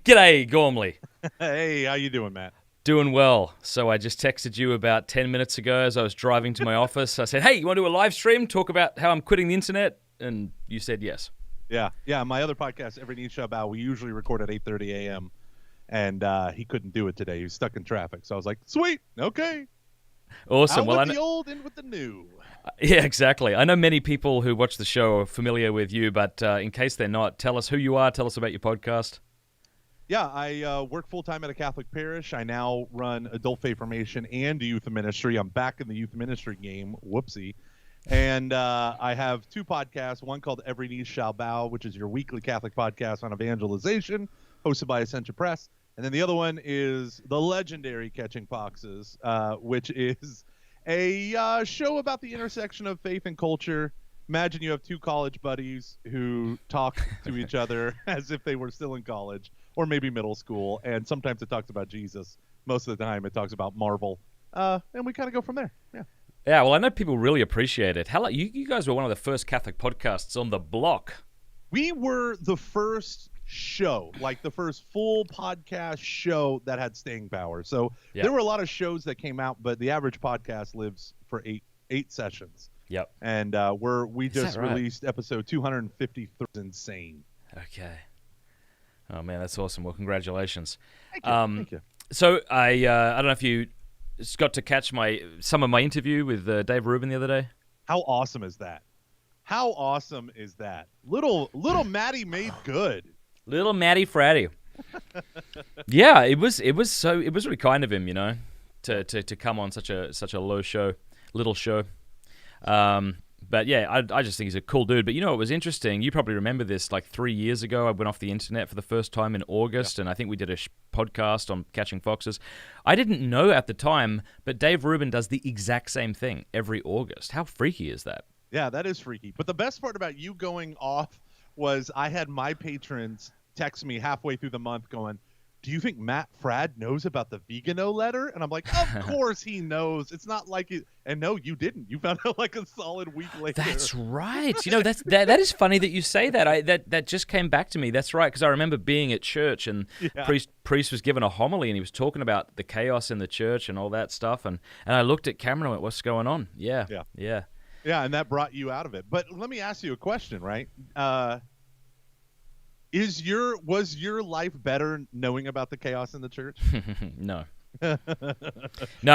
G'day, Gormley. Hey, how you doing, Matt? Doing well. So I just texted you about 10 minutes ago as I was driving to my office. I said, hey, you want to do a live stream? Talk about how I'm quitting the internet? And you said yes. Yeah. My other podcast, Every Niche About, we usually record at 8:30 a.m. and he couldn't do it today. He was stuck in traffic, so I was like, "Sweet, okay, Awesome. out Well, with the old, in with the new." yeah, exactly. I know many people who watch the show are familiar with you, but in case they're not, tell us who you are. Tell us about your podcast. Yeah, I work full time at a Catholic parish. I now run adult faith formation and youth ministry. I'm back in the youth ministry game. Whoopsie. And I have two podcasts, one called Every Knee Shall Bow, which is your weekly Catholic podcast on evangelization, hosted by Ascension Press. And then the other one is the legendary Catching Foxes, which is a show about the intersection of faith and culture. Imagine you have two college buddies who talk to each other as if they were still in college or maybe middle school. And sometimes it talks about Jesus. Most of the time it talks about Marvel. And we kind of go from there. Yeah. Yeah, well, I know people really appreciate it. How you guys were one of the first Catholic podcasts on the block. We were the first show, like the first full podcast show that had staying power. So Yeah. there were a lot of shows that came out, but the average podcast lives for eight sessions. Yep. And we just right? released episode 253. Insane. Okay. Oh, man, that's awesome. Well, congratulations. Thank you. Thank you. So I don't know if you got to catch some of my interview with Dave Rubin the other day. How awesome is that? How awesome is that? Little Maddie made good. Little Matty Fratty. Yeah, it was really kind of him, to come on such a little show. But yeah, I just think he's a cool dude. But it was interesting. You probably remember this. Like 3 years ago, I went off the internet for the first time in August, and I think we did a podcast on catching foxes. I didn't know at the time, but Dave Rubin does the exact same thing every August. How freaky is that? Yeah, that is freaky. But the best part about you going off was I had my patrons text me halfway through the month going, "Do you think Matt Frad knows about the Vegano letter?" And I'm like, "Of course he knows. It's not like it." And no, you didn't. You found out like a solid week later. That's right. That is funny that you say that. That just came back to me. That's right, because I remember being at church and priest was given a homily and he was talking about the chaos in the church and all that stuff. And I looked at Cameron and went, "What's going on?" Yeah. Yeah, and that brought you out of it. But let me ask you a question, right? Was your life better knowing about the chaos in the church? No. No,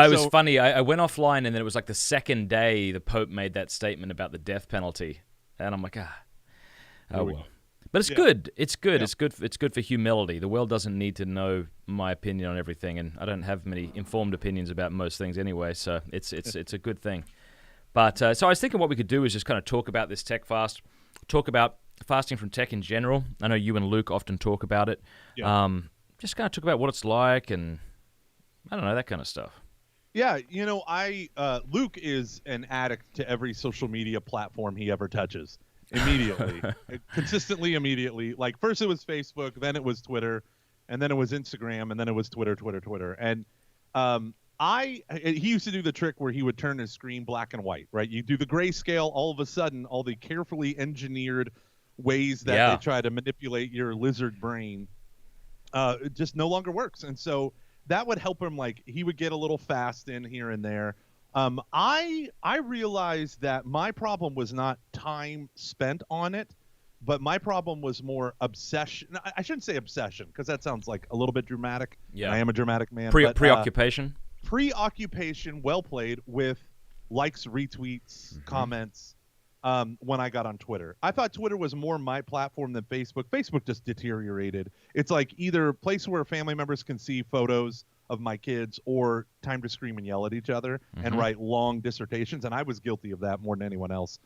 it was funny. I went offline and then it was like the second day the Pope made that statement about the death penalty. And I'm like, oh well. But it's good. It's good. Yeah. It's good for humility. The world doesn't need to know my opinion on everything, and I don't have many informed opinions about most things anyway, so it's a good thing. But so I was thinking what we could do is just kind of talk about this tech fast, talk about fasting from tech in general. I know you and Luke often talk about it. Yeah. Just kind of talk about what it's like and, I don't know, that kind of stuff. Yeah, Luke is an addict to every social media platform he ever touches. Immediately. Consistently, immediately. Like, first it was Facebook, then it was Twitter, and then it was Instagram, and then it was Twitter. And he used to do the trick where he would turn his screen black and white, right? You do the grayscale, all of a sudden, all the carefully engineered ways that they try to manipulate your lizard brain just no longer works. And so that would help him. Like, he would get a little fast in here and there. I realized that my problem was not time spent on it, but my problem was more obsession. I shouldn't say obsession because that sounds like a little bit dramatic. Yeah. I am a dramatic man. Preoccupation? Preoccupation, well played, with likes, retweets, comments when I got on Twitter. I thought Twitter was more my platform than Facebook. Facebook just deteriorated. It's like either a place where family members can see photos of my kids or time to scream and yell at each other and write long dissertations, and I was guilty of that more than anyone else.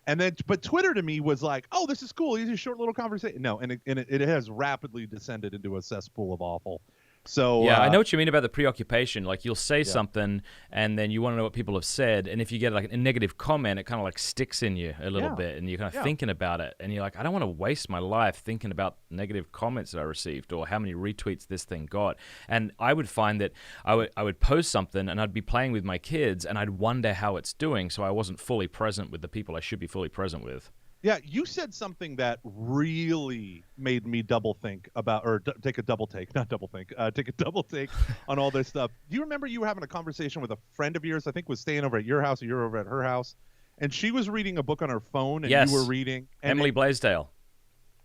And then, but Twitter to me was like, oh, this is cool. These are short little conversations. No, and it has rapidly descended into a cesspool of awful. So yeah, I know what you mean about the preoccupation. Like, you'll say something, and then you want to know what people have said, and if you get like a negative comment, it kind of like sticks in you a little bit, and you're kind of thinking about it, and you're like, I don't want to waste my life thinking about negative comments that I received or how many retweets this thing got. And I would find that I would post something, and I'd be playing with my kids, and I'd wonder how it's doing, so I wasn't fully present with the people I should be fully present with. Yeah, you said something that really made me double think about, or take a double take, not double think, take a double take on all this stuff. Do you remember you were having a conversation with a friend of yours? I think was staying over at your house, or you're over at her house, and she was reading a book on her phone, and you were Yes. reading. And Emily Blaisdell.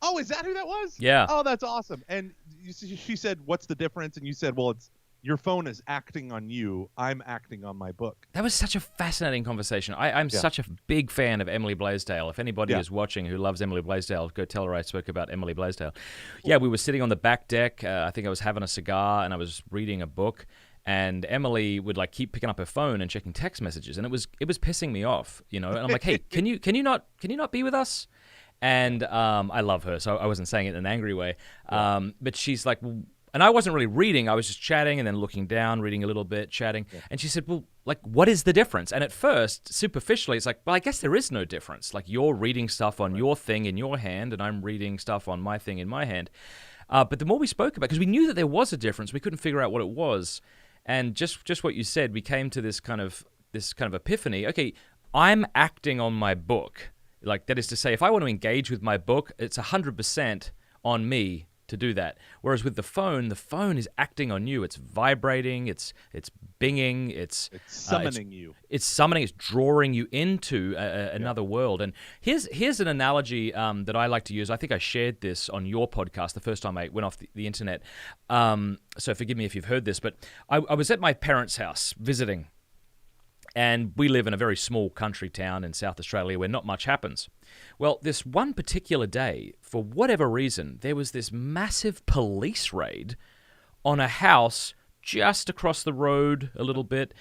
oh, is that who that was? Yeah. Oh, that's awesome. And she said, "What's the difference?" And you said, "Well, it's your phone is acting on you. I'm acting on my book." That was such a fascinating conversation. I'm such a big fan of Emily Blaisdell. If anybody is watching who loves Emily Blaisdell, go tell her I spoke about Emily Blaisdell. Yeah, we were sitting on the back deck. I think I was having a cigar and I was reading a book. And Emily would like keep picking up her phone and checking text messages, and it was pissing me off, you know. And I'm like, hey, can you not be with us? And I love her, so I wasn't saying it in an angry way. But she's like, and I wasn't really reading. I was just chatting and then looking down, reading a little bit, chatting. Yeah. And she said, well, like, what is the difference? And at first, superficially, it's like, well, I guess there is no difference. Like, you're reading stuff on your thing in your hand, and I'm reading stuff on my thing in my hand. But the more we spoke about it, because we knew that there was a difference, we couldn't figure out what it was. And just what you said, we came to this kind of epiphany. Okay, I'm acting on my book. Like, that is to say, if I want to engage with my book, it's 100% on me to do that. Whereas with the phone is acting on you. It's vibrating, it's binging, it's summoning you. It's summoning, it's drawing you into another world. And here's an analogy that I like to use. I think I shared this on your podcast the first time I went off the internet. So forgive me if you've heard this, but I was at my parents' house visiting. And we live in a very small country town in South Australia where not much happens. Well, this one particular day, for whatever reason, there was this massive police raid on a house just across the road a little bit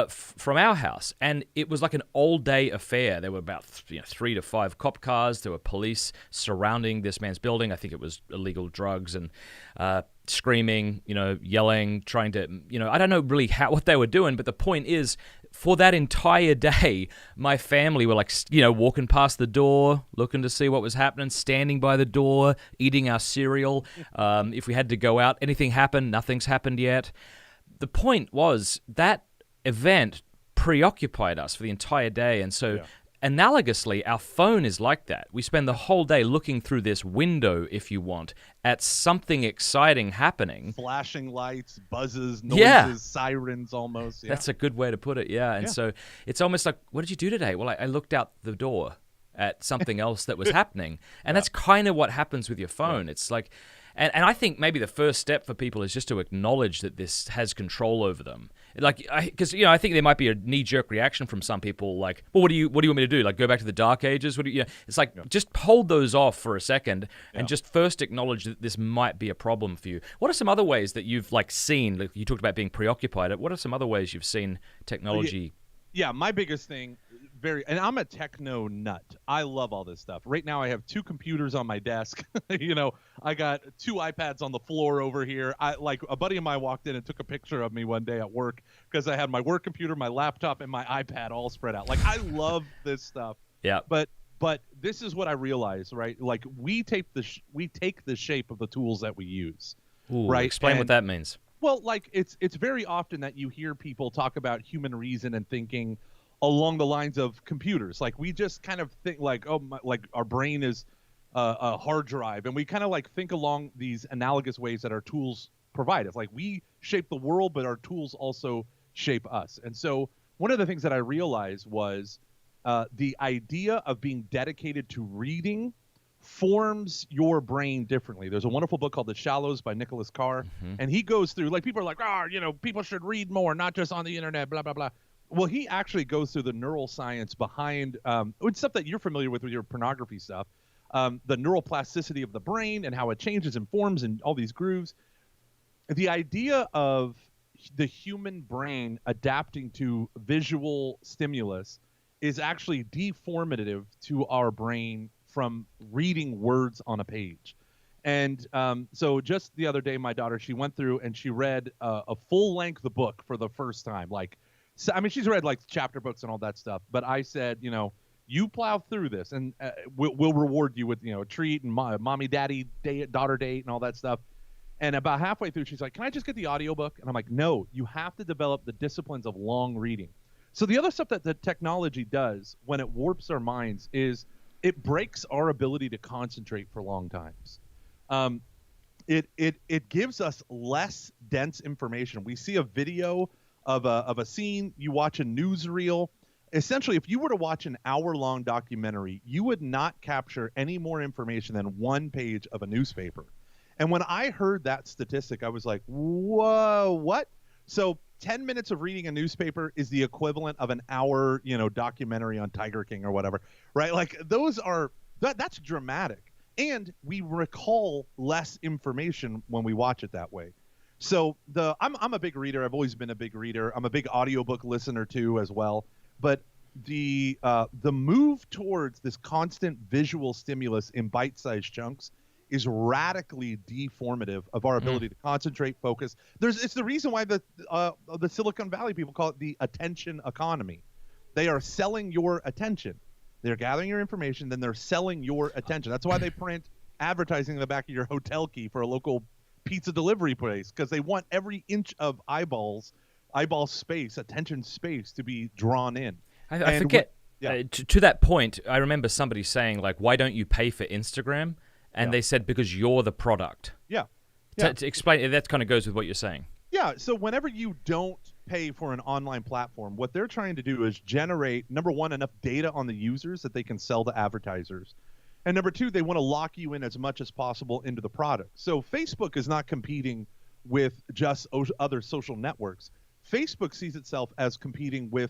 from our house. And it was like an all-day affair. There were about 3 to 5 cop cars. There were police surrounding this man's building. I think it was illegal drugs and screaming, yelling, trying to, I don't know really what they were doing, but the point is, for that entire day, my family were like, walking past the door, looking to see what was happening, standing by the door, eating our cereal. If we had to go out, anything happened, nothing's happened yet. The point was that event preoccupied us for the entire day. And so analogously, our phone is like that. We spend the whole day looking through this window, if you want, at something exciting happening. Flashing lights, buzzes, noises, sirens almost. Yeah. That's a good way to put it, And so it's almost like, what did you do today? Well, I looked out the door at something else that was happening. And that's kind of what happens with your phone. It's like... And I think maybe the first step for people is just to acknowledge that this has control over them. Like, because I think there might be a knee-jerk reaction from some people, like, well, what do you want me to do? Like, go back to the dark ages? It's like just hold those off for a second and just first acknowledge that this might be a problem for you. What are some other ways that you've seen? Like, you talked about being preoccupied. What are some other ways you've seen technology? Yeah, my biggest thing. And I'm a techno nut. I love all this stuff. Right now I have 2 computers on my desk. I got 2 iPads on the floor over here. A buddy of mine walked in and took a picture of me one day at work because I had my work computer, my laptop, and my iPad all spread out. Like, I love this stuff. Yeah. But this is what I realized, right? Like, we take the shape of the tools that we use. Ooh, right? Explain what that means. Well, like, it's very often that you hear people talk about human reason and thinking along the lines of computers. Like, we just kind of think like, like our brain is a hard drive, and we kind of think along these analogous ways that our tools provide us. Like, we shape the world, but our tools also shape us. And so one of the things that I realized was the idea of being dedicated to reading forms your brain differently. There's a wonderful book called The Shallows by Nicholas Carr, and he goes through, like, people are like, people should read more, not just on the internet, blah, blah, blah. Well, he actually goes through the neural science behind stuff that you're familiar with your pornography stuff, the neuroplasticity of the brain and how it changes and forms and all these grooves. The idea of the human brain adapting to visual stimulus is actually deformative to our brain from reading words on a page. And so just the other day, my daughter, she went through and she read a full-length book for the first time. She's read chapter books and all that stuff. But I said, you plow through this, and we'll reward you with a treat and mommy, daddy, daughter date and all that stuff. And about halfway through, she's like, can I just get the audiobook? And I'm like, no, you have to develop the disciplines of long reading. So the other stuff that the technology does when it warps our minds is it breaks our ability to concentrate for long times. It gives us less dense information. We see a video of a scene, you watch a newsreel. Essentially, if you were to watch an hour-long documentary, you would not capture any more information than one page of a newspaper. And when I heard that statistic, I was like, whoa, what? So 10 minutes of reading a newspaper is the equivalent of an hour, documentary on Tiger King or whatever, right? Like that's dramatic. And we recall less information when we watch it that way. So I'm a big reader. I've always been a big reader. I'm a big audiobook listener too as well. But the move towards this constant visual stimulus in bite-sized chunks is radically deformative of our ability to concentrate, focus. It's the reason why the Silicon Valley people call it the attention economy. They are selling your attention. They're gathering your information, then they're selling your attention. That's why they print advertising in the back of your hotel key for a local pizza delivery place, because they want every inch of eyeball space, attention space, to be drawn in. I forget. To that point, I remember somebody saying, like, why don't you pay for Instagram? And they said, because you're the product. Yeah. To explain, that kind of goes with what you're saying. Yeah, so whenever you don't pay for an online platform, what they're trying to do is generate, number one, enough data on the users that they can sell to advertisers. And number two, they want to lock you in as much as possible into the product. So Facebook is not competing with just other social networks. Facebook sees itself as competing with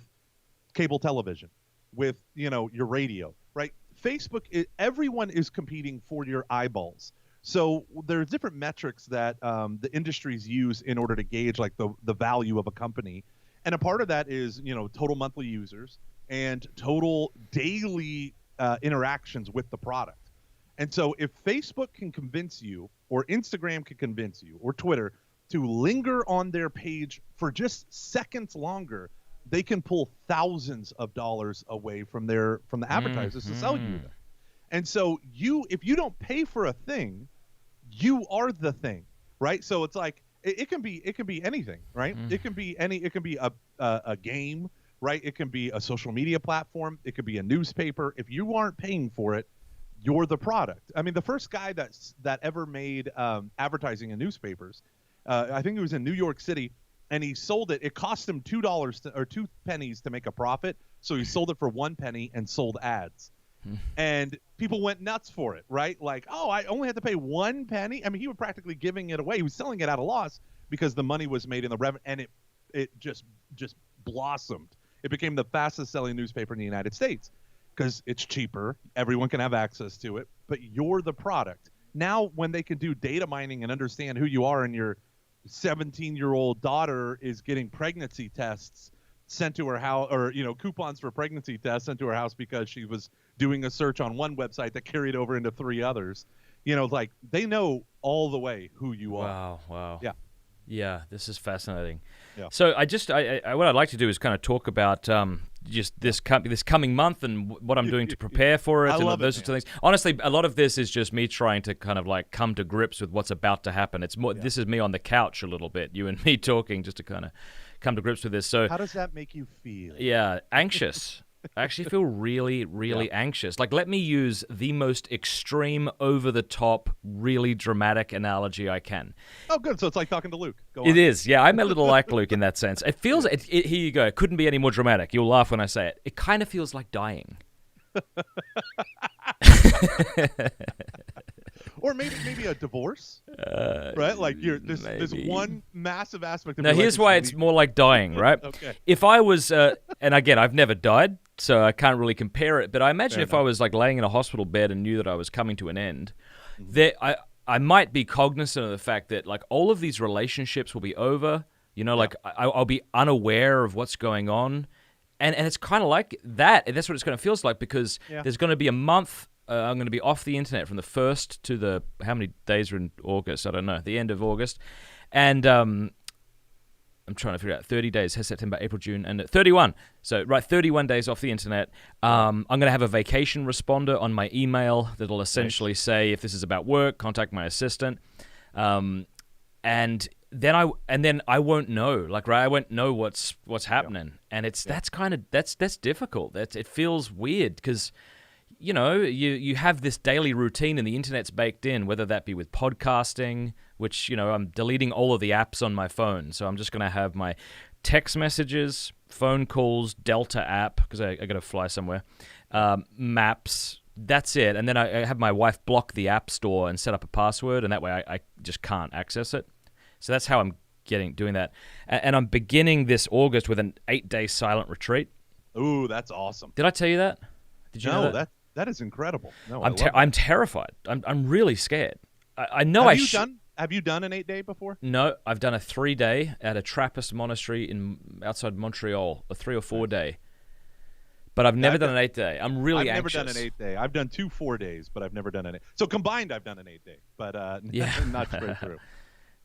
cable television, with, your radio, right? Facebook, everyone is competing for your eyeballs. So there's different metrics that the industries use in order to gauge like the value of a company. And a part of that is, total monthly users and total daily interactions with the product. And so if Facebook can convince you, or Instagram can convince you, or Twitter, to linger on their page for just seconds longer, they can pull thousands of dollars away from the advertisers to sell you. And so if you don't pay for a thing, you are the thing, right? So it's like it can be anything, right? It can be a game, right? It can be a social media platform. It could be a newspaper. If you aren't paying for it, you're the product. I mean, the first guy that ever made advertising in newspapers, I think it was in New York City, and he sold it. It cost him $2 or 2 pennies to make a profit, so he sold it for 1 penny and sold ads. And people went nuts for it, right? Like, oh, I only had to pay 1 penny. I mean, he was practically giving it away. He was selling it at a loss because the money was made in the revenue, and it just blossomed. It became the fastest selling newspaper in the United States because it's cheaper. Everyone can have access to it, but you're the product. Now, when they can do data mining and understand who you are, and your 17-year-old daughter is getting pregnancy tests sent to her house, or coupons for pregnancy tests sent to her house because she was doing a search on one website that carried over into 3 others. Like they know all the way who you are. Wow. Yeah, this is fascinating. Yeah. So what I'd like to do is kind of talk about just this coming month and what I'm doing to prepare for it, and those sorts of things. Honestly, a lot of this is just me trying to kind of like come to grips with what's about to happen. It's more this is me on the couch a little bit, you and me talking, just to kind of come to grips with this. So how does that make you feel? Yeah, anxious. I actually feel really, really anxious. Like, let me use the most extreme, over-the-top, really dramatic analogy I can. Oh, good. So it's like talking to Luke. Go on. It is. Yeah, I'm a little like Luke in that sense. It feels... here you go. It couldn't be any more dramatic. You'll laugh when I say it. It kind of feels like dying. Or maybe a divorce, right? Like there's one massive aspect of. Now, here's why it's more like dying, right? Okay. If I was, and again, I've never died, so I can't really compare it. But I imagine Fair if enough. I was like laying in a hospital bed and knew that I was coming to an end, I might be cognizant of the fact that like all of these relationships will be over. Like I'll be unaware of what's going on, and it's kind of like that. That's what it's going to feel like, because there's going to be a month. I'm going to be off the internet from the 1st to the, how many days are in August? I don't know, the end of August. And I'm trying to figure out 30 days, September, April, June, and 31. So, 31 days off the internet. I'm going to have a vacation responder on my email that'll essentially say, if this is about work, contact my assistant. And then I won't know, like, right? I won't know what's happening. And that's difficult. It feels weird because you have this daily routine and the internet's baked in, whether that be with podcasting, which, I'm deleting all of the apps on my phone. So I'm just going to have my text messages, phone calls, Delta app, because I got to fly somewhere, maps. That's it. And then I have my wife block the app store and set up a password, and that way I just can't access it. So that's how I'm doing that. And I'm beginning this August with an 8-day silent retreat. Ooh, that's awesome. Did I tell you that? Did you know that? That is incredible. No, I'm terrified. I'm really scared. I know Have you done an 8-day before? No, I've done a 3-day at a Trappist monastery outside Montreal, a 3 or 4 day. But I've never done an 8-day. I'm really anxious. I've never done an 8-day. I've done 2 4-days, but I've never done an 8. So combined, I've done an 8-day, but not straight through.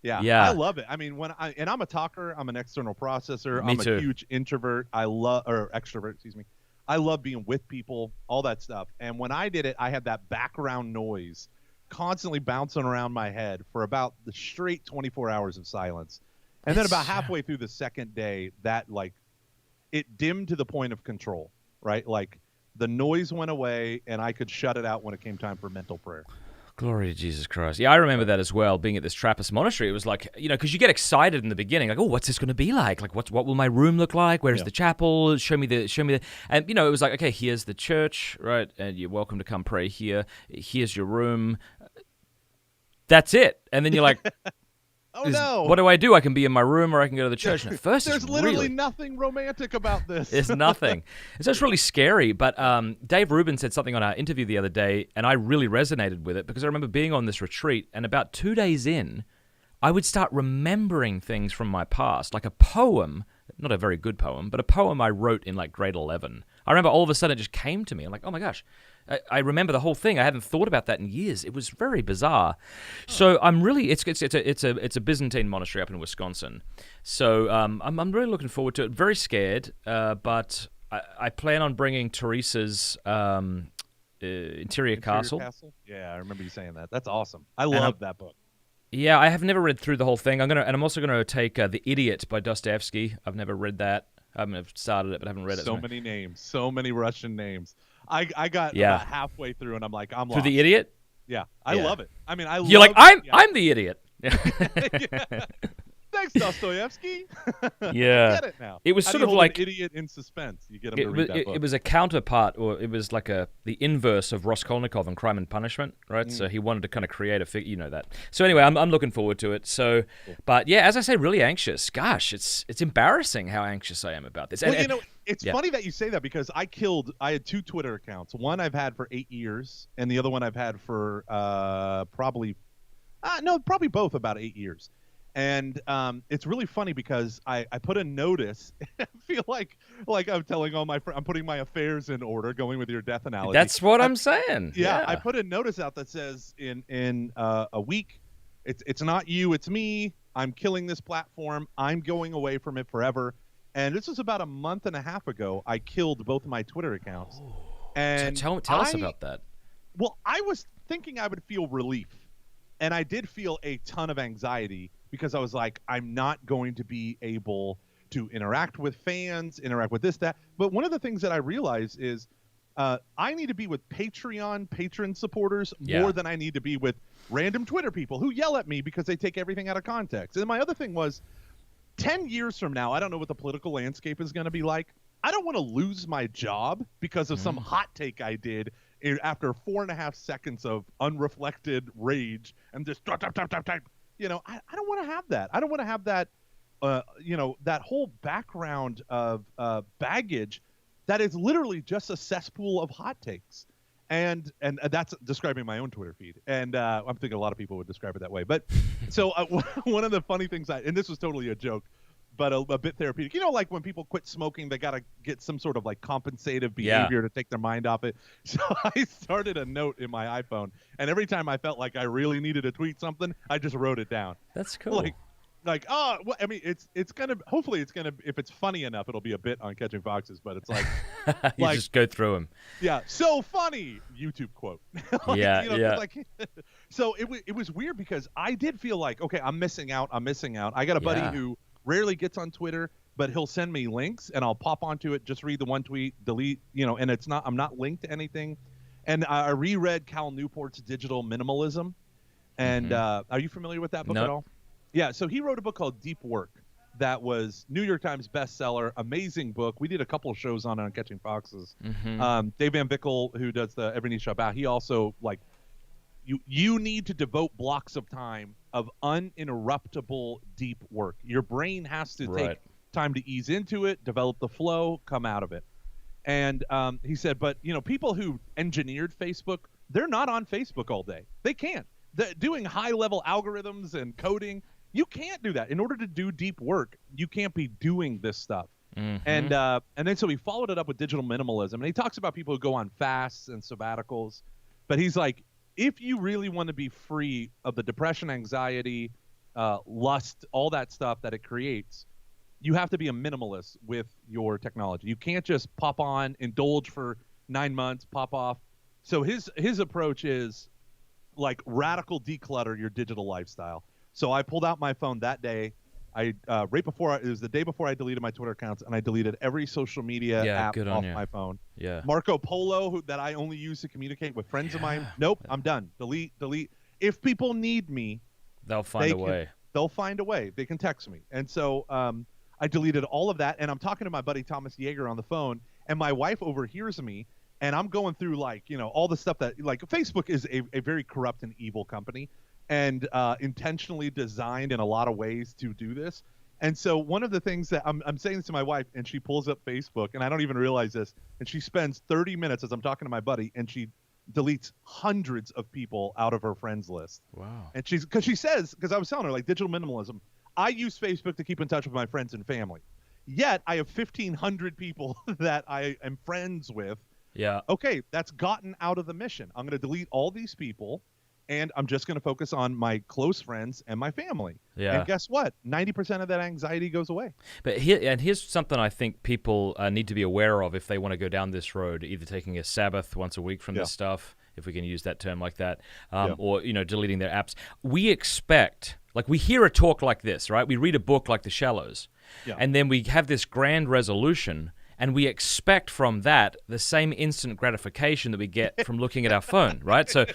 Yeah, I love it. I mean, I'm a talker. I'm an external processor. Me I'm too. a huge introvert. Extrovert. Excuse me. I love being with people, all that stuff. And when I did it, I had that background noise constantly bouncing around my head for about the straight 24 hours of silence. And then about halfway through the second day, that it dimmed to the point of control, right? Like the noise went away and I could shut it out when it came time for mental prayer. Glory to Jesus Christ. Yeah, I remember that as well, being at this Trappist monastery. It was like, because you get excited in the beginning, like, oh, what's this going to be like? Like, what will my room look like? Where's the chapel? Show me the, and, it was like, okay, here's the church, right? And you're welcome to come pray here. Here's your room. That's it. And then you're like, oh, no. What do? I can be in my room or I can go to the church. And at first, there's literally nothing romantic about this. There's nothing. So it's really scary. But Dave Rubin said something on our interview the other day, and I really resonated with it because I remember being on this retreat, and about 2 days in, I would start remembering things from my past, like a poem, not a very good poem, but a poem I wrote in like grade 11. I remember all of a sudden it just came to me. I'm like, oh my gosh. I remember the whole thing. I hadn't thought about that in years. It was very bizarre. So I'm really it's a Byzantine monastery up in Wisconsin. So I'm really looking forward to it. Very scared, but I plan on bringing Teresa's Interior Castle. Yeah, I remember you saying that. That's awesome. I love that book. Yeah, I have never read through the whole thing. I'm also gonna take The Idiot by Dostoevsky. I've never read that. I've started it, but I haven't read it. So many names, so many Russian names. I got about halfway through, and I'm like, I'm lost. Through The Idiot? Yeah, I love it. I mean, You're like, I'm the idiot. Thanks, Dostoevsky. Yeah. I get it now. It was How sort do you of hold like an idiot in suspense. You get him to read that book. It was a counterpart, or it was like the inverse of Raskolnikov in Crime and Punishment, right? So he wanted to kind of create a figure, that. So anyway, I'm looking forward to it. So, but yeah, as I say, really anxious. Gosh, it's embarrassing how anxious I am about this. Well, it's funny that you say that because I had 2 Twitter accounts. One I've had for 8 years, and the other one I've had for probably both about 8 years. And it's really funny because I put a notice. I feel like I'm telling all my friends, I'm putting my affairs in order, going with your death analogy. That's what I'm saying. Yeah, I put a notice out that says in a week, it's not you, it's me. I'm killing this platform. I'm going away from it forever. And this was about a month and a half ago. I killed both of my Twitter accounts. And so tell us about that. Well, I was thinking I would feel relief, and I did feel a ton of anxiety. Because I was like, I'm not going to be able to interact with fans, interact with this, that. But one of the things that I realized is I need to be with Patreon patron supporters more than I need to be with random Twitter people who yell at me because they take everything out of context. And my other thing was 10 years from now, I don't know what the political landscape is going to be like. I don't want to lose my job because of some hot take I did after 4.5 seconds of unreflected rage and just type. I don't want to have that. I don't want to have that, that whole background of baggage that is literally just a cesspool of hot takes. And that's describing my own Twitter feed. And I'm thinking a lot of people would describe it that way. But so one of the funny things and this was totally a joke, but a bit therapeutic. Like when people quit smoking, they got to get some sort of like compensative behavior to take their mind off it. So I started a note in my iPhone, and every time I felt like I really needed to tweet something, I just wrote it down. That's cool. Hopefully it's gonna, if it's funny enough, it'll be a bit on Catching Foxes. But it's like, you just go through them. Yeah, so funny YouTube quote. So it was weird because I did feel like, okay, I'm missing out. I got a buddy who rarely gets on Twitter, but he'll send me links and I'll pop onto it, just read the one tweet, delete, and I'm not linked to anything. And I reread Cal Newport's Digital Minimalism. And are you familiar with that book at all? Yeah, so he wrote a book called Deep Work that was New York Times bestseller, amazing book. We did a couple of shows on Catching Foxes. Dave Van Vickle, who does the Every Knee Shall Bow, he also, like, you need to devote blocks of time of uninterruptible deep work. Your brain has to take time to ease into it, develop the flow, come out of it. And he said, but, people who engineered Facebook, they're not on Facebook all day. They can't. Doing high-level algorithms and coding, you can't do that. In order to do deep work, you can't be doing this stuff. And then so he followed it up with digital minimalism. And he talks about people who go on fasts and sabbaticals. But he's like, if you really want to be free of the depression, anxiety, lust, all that stuff that it creates, you have to be a minimalist with your technology. You can't just pop on, indulge for 9 months, pop off. So his approach is like radical declutter your digital lifestyle. So I pulled out my phone that day. It was the day before I deleted my Twitter accounts, and I deleted every social media app off my phone. Yeah. Marco Polo, that I only use to communicate with friends of mine. Nope, I'm done. Delete. If people need me, they'll find a way. They'll find a way. They can text me. And so I deleted all of that, and I'm talking to my buddy Thomas Yeager on the phone, and my wife overhears me, and I'm going through all the stuff that Facebook is a very corrupt and evil company, and intentionally designed in a lot of ways to do this. And so one of the things that I'm saying this to my wife, and she pulls up Facebook, and I don't even realize this, and she spends 30 minutes as I'm talking to my buddy, and she deletes hundreds of people out of her friends list. Wow. And because I was telling her, digital minimalism, I use Facebook to keep in touch with my friends and family. Yet I have 1,500 people that I am friends with. Yeah. Okay, that's gotten out of the mission. I'm going to delete all these people, and I'm just going to focus on my close friends and my family. Yeah. And guess what? 90% of that anxiety goes away. But here's something I think people need to be aware of if they want to go down this road, either taking a Sabbath once a week from this stuff, if we can use that term like that, or deleting their apps. We expect, we hear a talk like this, right? We read a book like The Shallows, and then we have this grand resolution, and we expect from that the same instant gratification that we get from looking at our phone, right? So,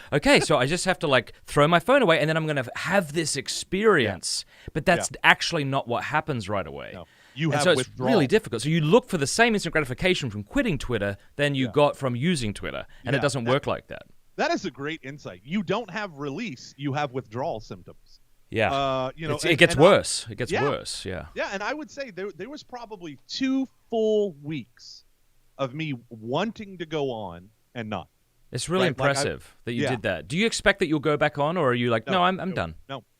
so I just have to throw my phone away, and then I'm going to have this experience. But that's actually not what happens right away. No. You have so withdrawal. It's really difficult. So you look for the same instant gratification from quitting Twitter than you got from using Twitter, and it doesn't work like that. That is a great insight. You don't have release; you have withdrawal symptoms. Yeah, it gets worse. It gets worse. Yeah. Yeah, and I would say there was probably 2 full weeks of me wanting to go on and not. It's really impressive that you did that. Do you expect that you'll go back on, or are you like, no, I'm done?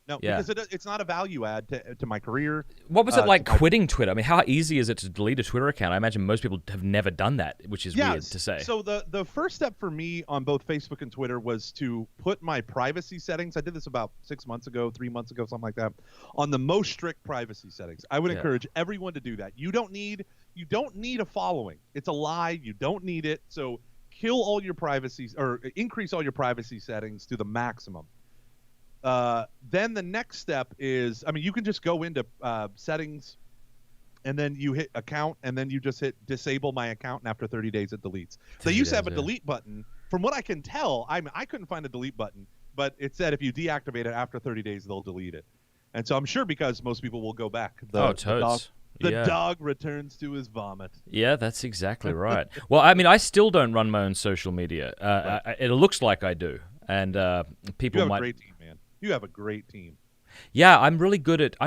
No, because it's not a value add to my career. What was it like quitting Twitter? I mean, how easy is it to delete a Twitter account? I imagine most people have never done that, which is weird to say. So the first step for me on both Facebook and Twitter was to put my privacy settings. I did this about 6 months ago, 3 months ago, something like that, on the most strict privacy settings. I would encourage everyone to do that. You don't need a following. It's a lie. You don't need it. So kill all your privacy, or increase all your privacy settings to the maximum. Then the next step is, you can just go into settings, and then you hit account, and then you just hit disable my account, and after 30 days it deletes. They used to have a delete button. From what I can tell, I couldn't find a delete button, but it said if you deactivate it after 30 days, they'll delete it. And so I'm sure because most people will go back. The dog returns to his vomit. Yeah, that's exactly right. Well, I still don't run my own social media. It looks like I do, and people you have might. A great team, man. You have a great team. Yeah, I'm really good at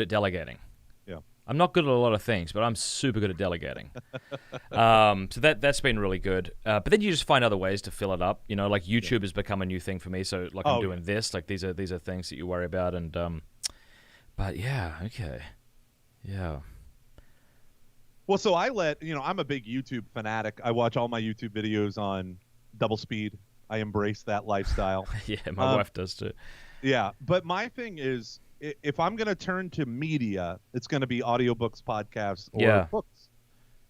delegating. Yeah. I'm not good at a lot of things, but I'm super good at delegating. So that's been really good. But then you just find other ways to fill it up. YouTube has become a new thing for me. So I'm doing this. These are things that you worry about. And but yeah, okay, yeah. Well, so I'm a big YouTube fanatic. I watch all my YouTube videos on double speed. I embrace that lifestyle. Yeah, my wife does too. Yeah, but my thing is, if I'm going to turn to media, it's going to be audiobooks, podcasts, or books.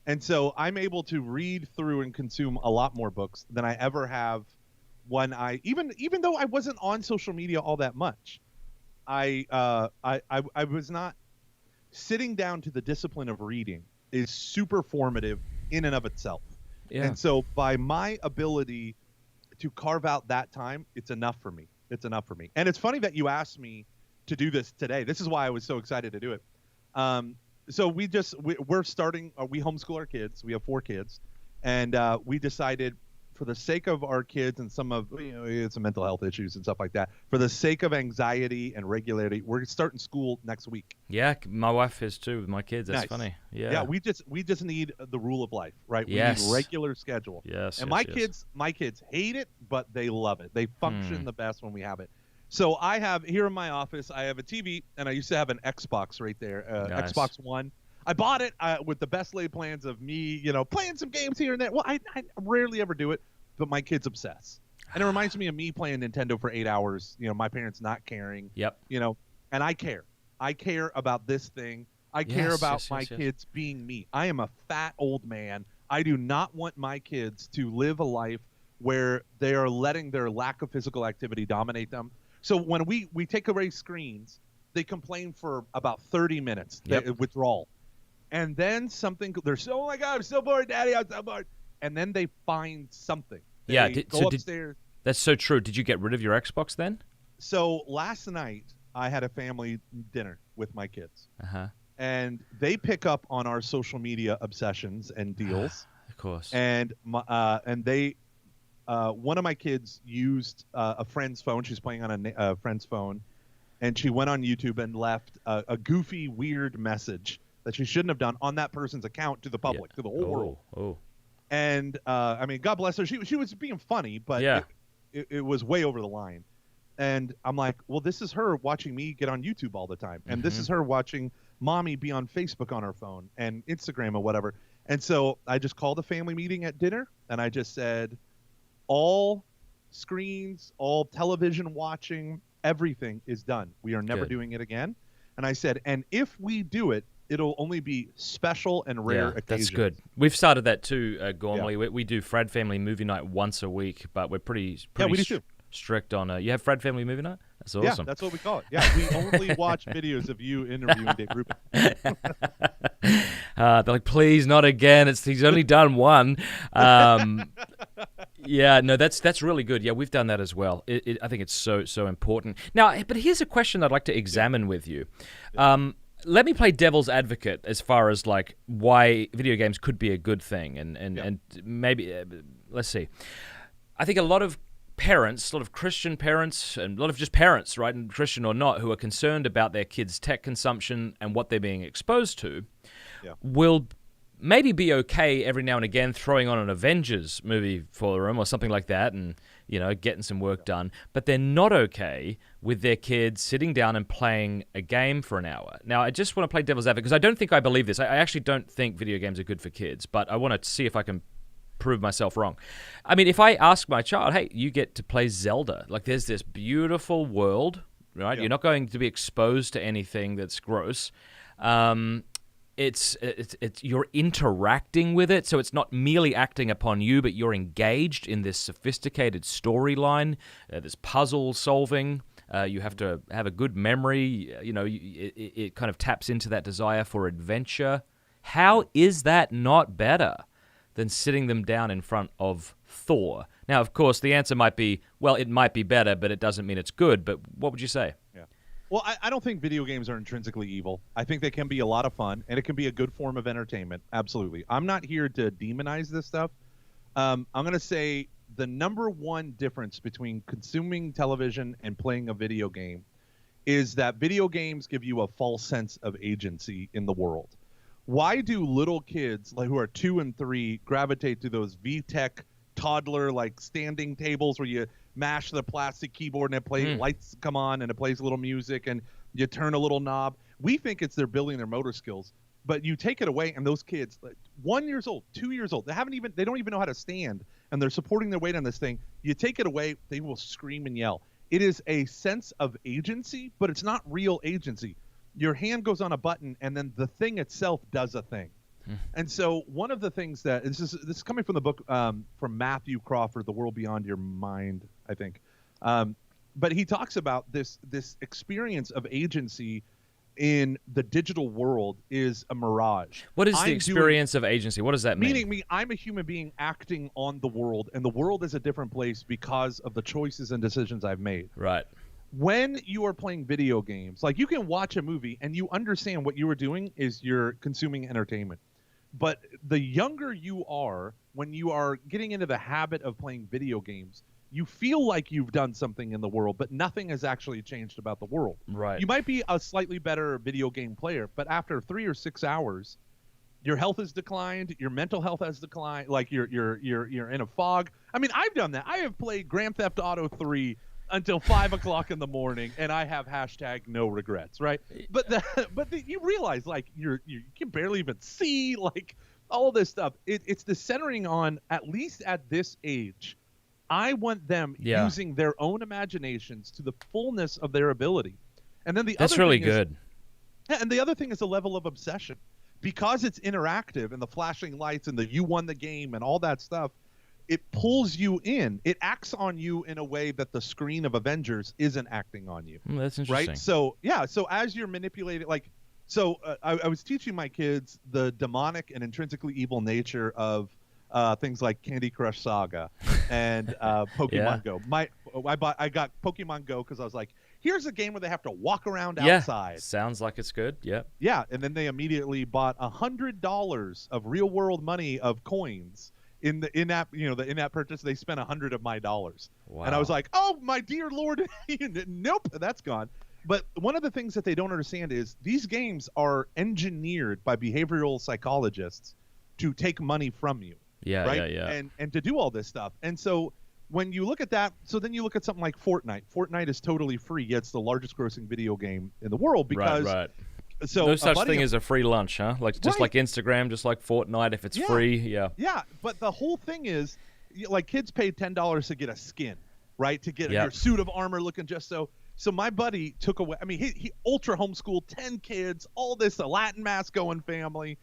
And so I'm able to read through and consume a lot more books than I ever have when even though I wasn't on social media all that much. I was not sitting down to the discipline of reading is super formative in and of itself. Yeah. And so by my ability to carve out that time, it's enough for me. It's enough for me. And it's funny that you asked me to do this today. This is why I was so excited to do it. So we're starting. We homeschool our kids. We have 4 kids, and we decided, for the sake of our kids and some of some mental health issues and stuff like that, for the sake of anxiety and regularity, we're starting school next week. Yeah, my wife is too with my kids. That's Nice. funny. Yeah. Yeah, we just need the rule of life, right? Yes. We need regular schedule. Yes. And yes. my kids hate it, but they love it. They function the best when we have it. So I have here in my office, I have a TV, and I used to have an Xbox right there, Nice. Xbox One. I bought it with the best laid plans of me, playing some games here and there. Well, I rarely ever do it, but my kids obsess. And it reminds me of me playing Nintendo for 8 hours, my parents not caring. Yep. And I care. I care about this thing. I care about my kids being me. I am a fat old man. I do not want my kids to live a life where they are letting their lack of physical activity dominate them. So when we take away screens, they complain for about 30 minutes, withdrawal. And then they're so, oh my God, I'm so bored, Daddy, I'm so bored. And then they find something. They go upstairs. That's so true. Did you get rid of your Xbox then? So last night, I had a family dinner with my kids. Uh-huh. And they pick up on our social media obsessions and deals. Of course. And one of my kids used a friend's phone. She's playing on a friend's phone. And she went on YouTube and left a goofy, weird message that she shouldn't have done on that person's account to the public, to the whole world. Oh. And, God bless her. She was being funny, but it was way over the line. And I'm like, well, this is her watching me get on YouTube all the time. And this is her watching mommy be on Facebook on her phone and Instagram or whatever. And so I just called a family meeting at dinner, and I just said, all screens, all television watching, everything is done. We are never doing it again. And I said, and if we do it, it'll only be special and rare occasions. That's good. We've started that too, Gormley. We do Frad Family Movie Night once a week, but we're pretty we do too. Strict on you have Frad Family Movie Night? That's awesome. Yeah, that's what we call it. Yeah, we only watch videos of you interviewing Dave Rubin. They're like, please, not again. He's only done one. Yeah, no, that's really good. Yeah, we've done that as well. I think it's so important. Now, but here's a question I'd like to examine with you. Let me play devil's advocate as far as like why video games could be a good thing, and maybe let's see. I think a lot of parents, a lot of Christian parents, and a lot of just parents, right, and Christian or not, who are concerned about their kids' tech consumption and what they're being exposed to, will maybe be okay every now and again throwing on an Avengers movie for them or something like that, and getting some work done. But they're not okay with their kids sitting down and playing a game for an hour. Now, I just want to play devil's advocate because I don't think I believe this. I actually don't think video games are good for kids, but I want to see if I can prove myself wrong. I mean, if I ask my child, hey, you get to play Zelda. Like, there's this beautiful world, right? You're not going to be exposed to anything that's gross. It's you're interacting with it, so it's not merely acting upon you, but you're engaged in this sophisticated storyline, this puzzle solving. You have to have a good memory. It kind of taps into that desire for adventure. How is that not better than sitting them down in front of Thor? Now, of course, the answer might be, well, it might be better, but it doesn't mean it's good. But what would you say? Yeah. Well, I don't think video games are intrinsically evil. I think they can be a lot of fun, and it can be a good form of entertainment. Absolutely. I'm not here to demonize this stuff. I'm going to say the number one difference between consuming television and playing a video game is that video games give you a false sense of agency in the world. Why do little kids who are 2 and 3 gravitate to those VTech toddler standing tables where you mash the plastic keyboard and it plays lights come on and it plays a little music and you turn a little knob? We think it's they're building their motor skills, but you take it away and those kids, 1 year old, 2 years old, they don't even know how to stand and they're supporting their weight on this thing. You take it away, they will scream and yell. It is a sense of agency, but it's not real agency. Your hand goes on a button, and then the thing itself does a thing. And so one of the things that this is coming from the book from Matthew Crawford, The World Beyond Your Mind, I think. But he talks about this experience of agency in the digital world is a mirage. What is the experience of agency? What does that mean? Meaning I'm a human being acting on the world, and the world is a different place because of the choices and decisions I've made. Right. When you are playing video games, like you can watch a movie and you understand what you are doing is you're consuming entertainment. But the younger you are, when you are getting into the habit of playing video games, you feel like you've done something in the world, but nothing has actually changed about the world. Right. You might be a slightly better video game player, but after 3 or 6 hours, your health has declined, your mental health has declined, like you're in a fog. I mean, I've done that. I have played Grand Theft Auto 3 until 5 o'clock in the morning, and I have #no regrets, right? But you realize, like, you can barely even see, like, all this stuff. It's the centering on, at least at this age, I want them using their own imaginations to the fullness of their ability. And then that's really good. And the other thing is a level of obsession. Because it's interactive and the flashing lights and the you won the game and all that stuff, it pulls you in. It acts on you in a way that the screen of Avengers isn't acting on you. That's interesting. Right? So, yeah. So as you're manipulating, like, I was teaching my kids the demonic and intrinsically evil nature of things like Candy Crush Saga and Pokemon Go. I got Pokemon Go because I was like, here's a game where they have to walk around outside. Sounds like it's good. Yep. Yeah, and then they immediately bought $100 of real world money of coins in the in-app purchase. They spent 100 of my dollars. Wow. And I was like, oh my dear Lord, nope, that's gone. But one of the things that they don't understand is these games are engineered by behavioral psychologists to take money from you. Yeah, right? yeah. And to do all this stuff. And so when you look at that, so then you look at something like Fortnite. Fortnite is totally free. Yet it's the largest grossing video game in the world because right. So no such thing as a free lunch, huh? Like just right. like Instagram, just like Fortnite. If it's free, Yeah, but the whole thing is, like, kids paid $10 to get a skin, right? To get your suit of armor looking just so. So my buddy took away. I mean, he ultra homeschooled 10 kids, all this, a Latin mass going family.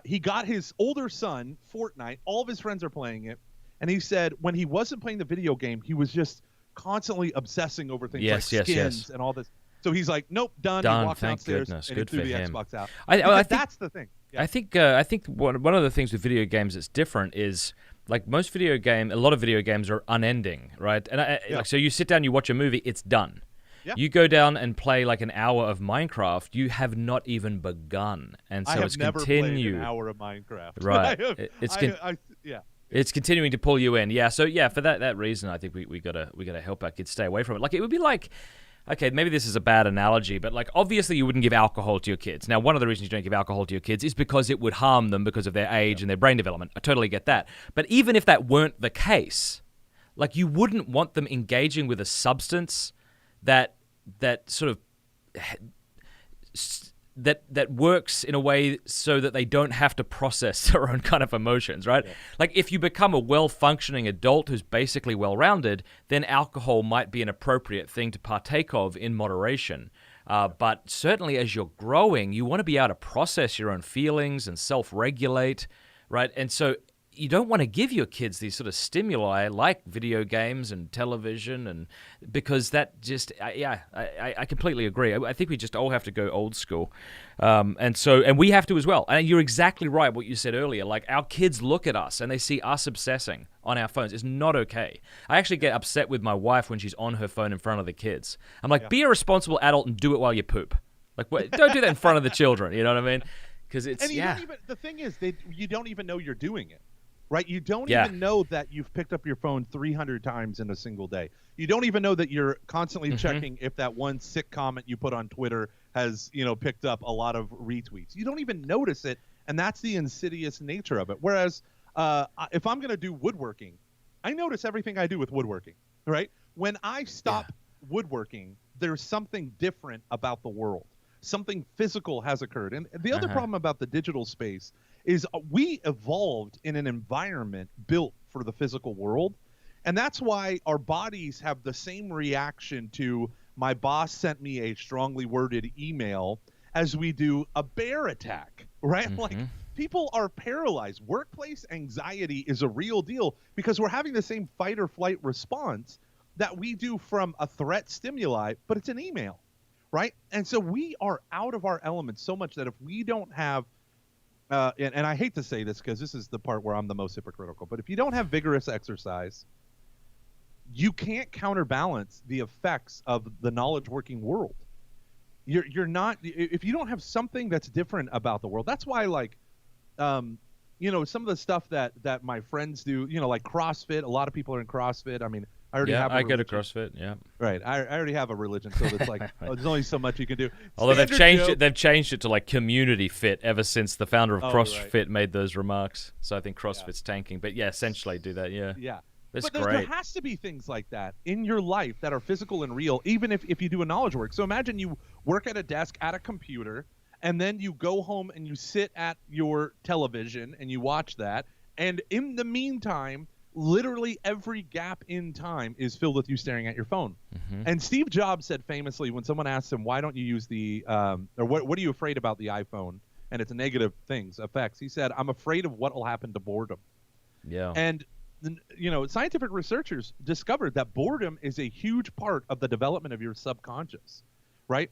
He got his older son Fortnite. All of his friends are playing it, and he said when he wasn't playing the video game, he was just constantly obsessing over things like skins and all this. So he's like, nope, done. He walked downstairs and he threw the Xbox out. I think that's the thing. Yeah. I think one of the things with video games that's different is, like, a lot of video games are unending, right? And like, so you sit down, you watch a movie, it's done. Yeah. You go down and play like an hour of Minecraft, you have not even begun, and so it's never played an hour of Minecraft. Right? It's continuing to pull you in. Yeah. So yeah, for that reason, I think we gotta help our kids stay away from it. Like, it would be like, okay, maybe this is a bad analogy, but like, obviously you wouldn't give alcohol to your kids. Now, one of the reasons you don't give alcohol to your kids is because it would harm them because of their age and their brain development. I totally get that. But even if that weren't the case, like, you wouldn't want them engaging with a substance that sort of that works in a way so that they don't have to process their own kind of emotions, right? Yeah. Like, if you become a well-functioning adult who's basically well-rounded, then alcohol might be an appropriate thing to partake of in moderation. But certainly as you're growing, you want to be able to process your own feelings and self-regulate, right? And so you don't want to give your kids these sort of stimuli like video games and television, and because that just, I completely agree. I think we just all have to go old school. And we have to as well. And you're exactly right what you said earlier. Like, our kids look at us and they see us obsessing on our phones. It's not okay. I actually get upset with my wife when she's on her phone in front of the kids. I'm like, be a responsible adult and do it while you poop. Like, don't do that in front of the children. You know what I mean? Because it's, don't even, the thing is, you don't even know you're doing it. Right? You don't even know that you've picked up your phone 300 times in a single day. You don't even know that you're constantly checking if that one sick comment you put on Twitter has, picked up a lot of retweets. You don't even notice it, and that's the insidious nature of it. Whereas if I'm going to do woodworking, I notice everything I do with woodworking, right? When I stop woodworking, there's something different about the world. Something physical has occurred. And the other problem about the digital space is we evolved in an environment built for the physical world. And that's why our bodies have the same reaction to my boss sent me a strongly worded email as we do a bear attack, right? Like, people are paralyzed. Workplace anxiety is a real deal because we're having the same fight or flight response that we do from a threat stimuli, but it's an email. right? And so we are out of our element so much that if we don't have, and I hate to say this because this is the part where I'm the most hypocritical, but if you don't have vigorous exercise, you can't counterbalance the effects of the knowledge working world. You're not, if you don't have something that's different about the world. That's why, like, you know, some of the stuff that my friends do, you know, like CrossFit. A lot of people are in CrossFit. I mean, I already have. I go to CrossFit. Yeah. Right. I already have a religion, so it's like there's only so much you can do. Although they've changed it to like community fit ever since the founder of CrossFit made those remarks. So I think CrossFit's tanking. But yeah, essentially do that. Yeah. Yeah. That's but great. There has to be things like that in your life that are physical and real, even if you do a knowledge work. So imagine you work at a desk at a computer, and then you go home and you sit at your television and you watch that. And in the meantime, literally every gap in time is filled with you staring at your phone. Mm-hmm. And Steve Jobs said famously, when someone asked him, why don't you use the, or what are you afraid about the iPhone and its negative effects? He said, I'm afraid of what will happen to boredom. Yeah. And, you know, scientific researchers discovered that boredom is a huge part of the development of your subconscious, right?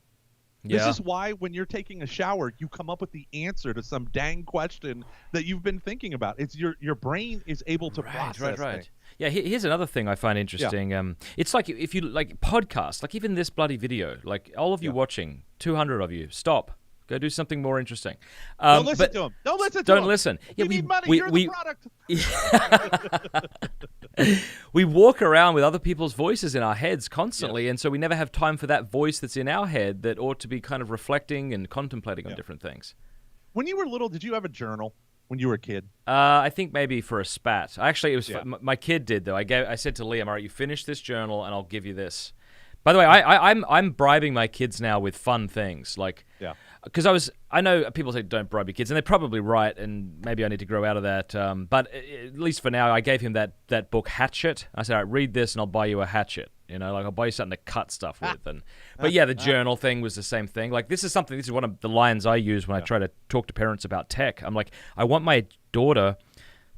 Yeah. This is why when you're taking a shower, you come up with the answer to some dang question that you've been thinking about. It's your brain is able to process things. Yeah, here's another thing I find interesting. Yeah. It's like if you like podcasts, like even this bloody video, like all of you watching, 200 of you, stop. Go do something more interesting. Don't listen to him. Don't listen to him. Don't listen. You need money. You're the product. We walk around with other people's voices in our heads constantly, and so we never have time for that voice that's in our head that ought to be kind of reflecting and contemplating on different things. When you were little, did you have a journal when you were a kid? I think maybe for a spat. Actually, it was my kid did though. I said to Liam, "All right, you finish this journal, and I'll give you this." By the way, I'm bribing my kids now with fun things like. Yeah. Because I know people say don't bribe your kids, and they're probably right, and maybe I need to grow out of that. But at least for now, I gave him that book Hatchet. I said, all right, read this, and I'll buy you a hatchet. You know, like I'll buy you something to cut stuff with. But yeah, the journal thing was the same thing. Like this is one of the lines I use when I try to talk to parents about tech. I'm like, I want my daughter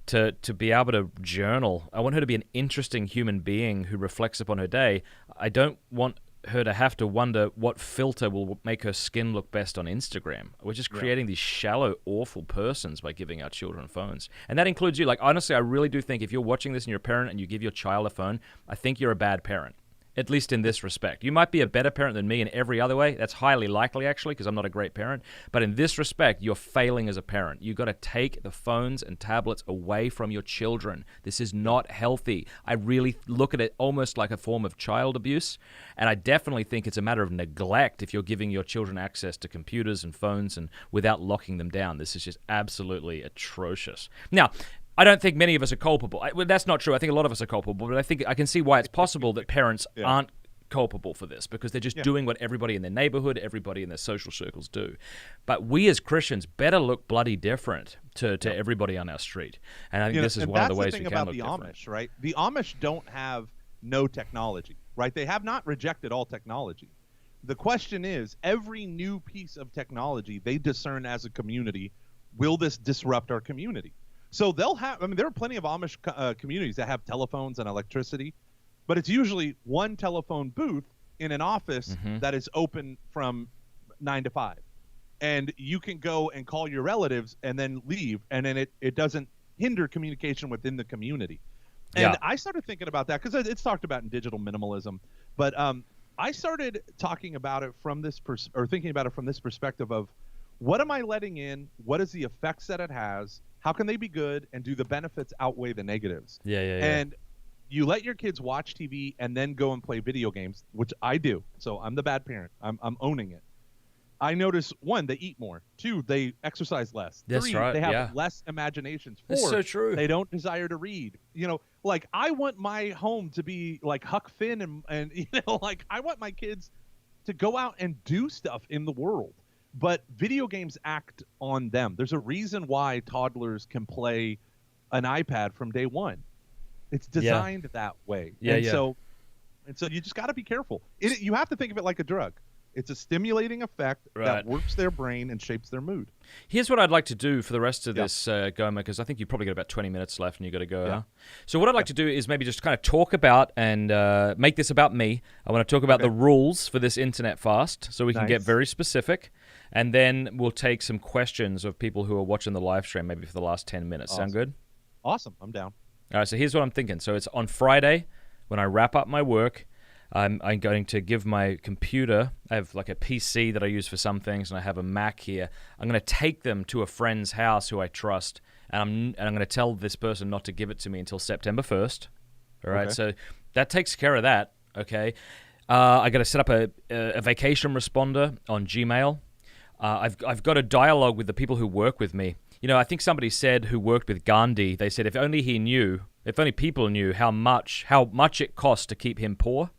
to be able to journal. I want her to be an interesting human being who reflects upon her day. I don't want her to have to wonder what filter will make her skin look best on Instagram. We're just creating these shallow, awful persons by giving our children phones. And that includes you. Like, honestly, I really do think if you're watching this and you're a parent and you give your child a phone, I think you're a bad parent. At least in this respect. You might be a better parent than me in every other way. That's highly likely, actually, because I'm not a great parent. But in this respect, you're failing as a parent. You've got to take the phones and tablets away from your children. This is not healthy. I really look at it almost like a form of child abuse. And I definitely think it's a matter of neglect if you're giving your children access to computers and phones and without locking them down. This is just absolutely atrocious. Now, I don't think many of us are culpable. Well, that's not true. I think a lot of us are culpable, but I think I can see why it's possible that parents aren't culpable for this because they're just doing what everybody in their neighborhood, everybody in their social circles do. But we as Christians better look bloody different to everybody on our street. And I think this is one of the ways we can look different. That's the thing about the Amish, right? The Amish don't have no technology, right? They have not rejected all technology. The question is, every new piece of technology they discern as a community, will this disrupt our community? So they'll have, I mean, there are plenty of Amish communities that have telephones and electricity, but it's usually one telephone booth in an office that is open from 9 to 5. And you can go and call your relatives and then leave, and then it doesn't hinder communication within the community. And I started thinking about that because it's talked about in digital minimalism, but I started talking about it from this thinking about it from this perspective of what am I letting in? What is the effects that it has? How can they be good, and do the benefits outweigh the negatives? Yeah. And you let your kids watch TV and then go and play video games, which I do. So I'm the bad parent. I'm owning it. I notice, 1, they eat more. 2, they exercise less. That's 3, right, they have less imaginations. 4, that's so true. They don't desire to read. You know, like I want my home to be like Huck Finn and you know, like I want my kids to go out and do stuff in the world. But video games act on them. There's a reason why toddlers can play an iPad from day one. It's designed that way. So you just got to be careful. You have to think of it like a drug. It's a stimulating effect Right. that works their brain and shapes their mood. Here's what I'd like to do for the rest of this, Gomer, because I think you've probably got about 20 minutes left and you've got to go. Yeah. Huh? So what I'd like to do is maybe just kind of talk about and make this about me. I want to talk about the rules for this internet fast so we can get very specific. And then we'll take some questions of people who are watching the live stream maybe for the last 10 minutes. Sound good? Awesome. I'm down. All right, so here's what I'm thinking. So it's on Friday when I wrap up my work. I'm going to give my computer, I have like a PC that I use for some things, and I have a Mac here. I'm going to take them to a friend's house who I trust, and I'm going to tell this person not to give it to me until September 1st. All right, so that takes care of that, okay? I got to set up a vacation responder on Gmail. I've got a dialogue with the people who work with me. You know, I think somebody said who worked with Gandhi, they said if only people knew how much it costs to keep him poor.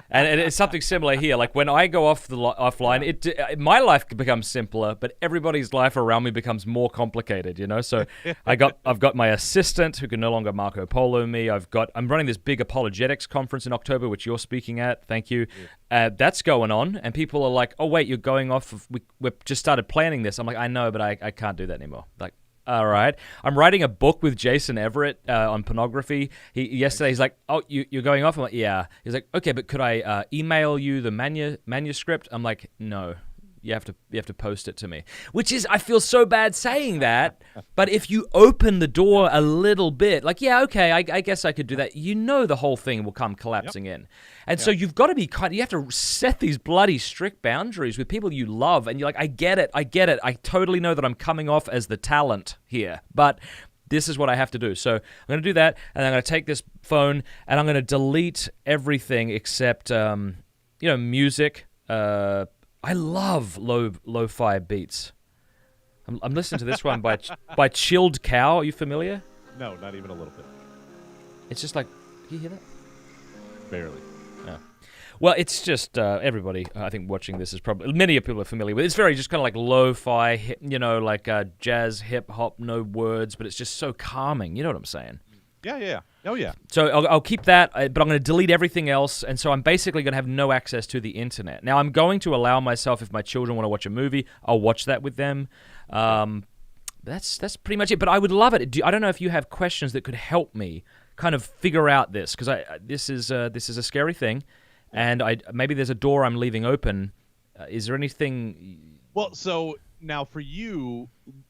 And it's something similar here. Like when I go offline, my life becomes simpler, but everybody's life around me becomes more complicated. You know, so I've got my assistant who can no longer Marco Polo me. I'm running this big apologetics conference in October, which you're speaking at. Thank you. That's going on, and people are like, "Oh wait, you're going off? We've just started planning this." I'm like, "I know, but I can't do that anymore." Like. All right. I'm writing a book with Jason Everett on pornography. Yesterday he's like, "Oh, you're going off?" I'm like, "Yeah." He's like, "Okay, but could I email you the manuscript?" I'm like, "No. You have to post it to me." Which is, I feel so bad saying that, but if you open the door a little bit, like, yeah, okay, I guess I could do that. You know, the whole thing will come collapsing in, and so you've got to be you have to set these bloody strict boundaries with people you love, and you're like, I get it, I totally know that I'm coming off as the talent here, but this is what I have to do. So I'm going to do that, and I'm going to take this phone and I'm going to delete everything except, music. I love lo-fi beats. I'm listening to this one by Chilled Cow. Are you familiar? No, not even a little bit. It's just like, can you hear that? Barely. Yeah. Well, it's just everybody, I think, watching this is probably, many people are familiar with it. It's very just kind of like lo-fi, like jazz, hip-hop, no words, but it's just so calming. You know what I'm saying? Yeah. Oh, yeah. So I'll keep that, but I'm going to delete everything else, and so I'm basically going to have no access to the internet. Now, I'm going to allow myself, if my children want to watch a movie, I'll watch that with them. That's pretty much it, but I would love it. I don't know if you have questions that could help me kind of figure out this, because this is a scary thing, and maybe there's a door I'm leaving open. Is there anything... Well, so... Now, for you,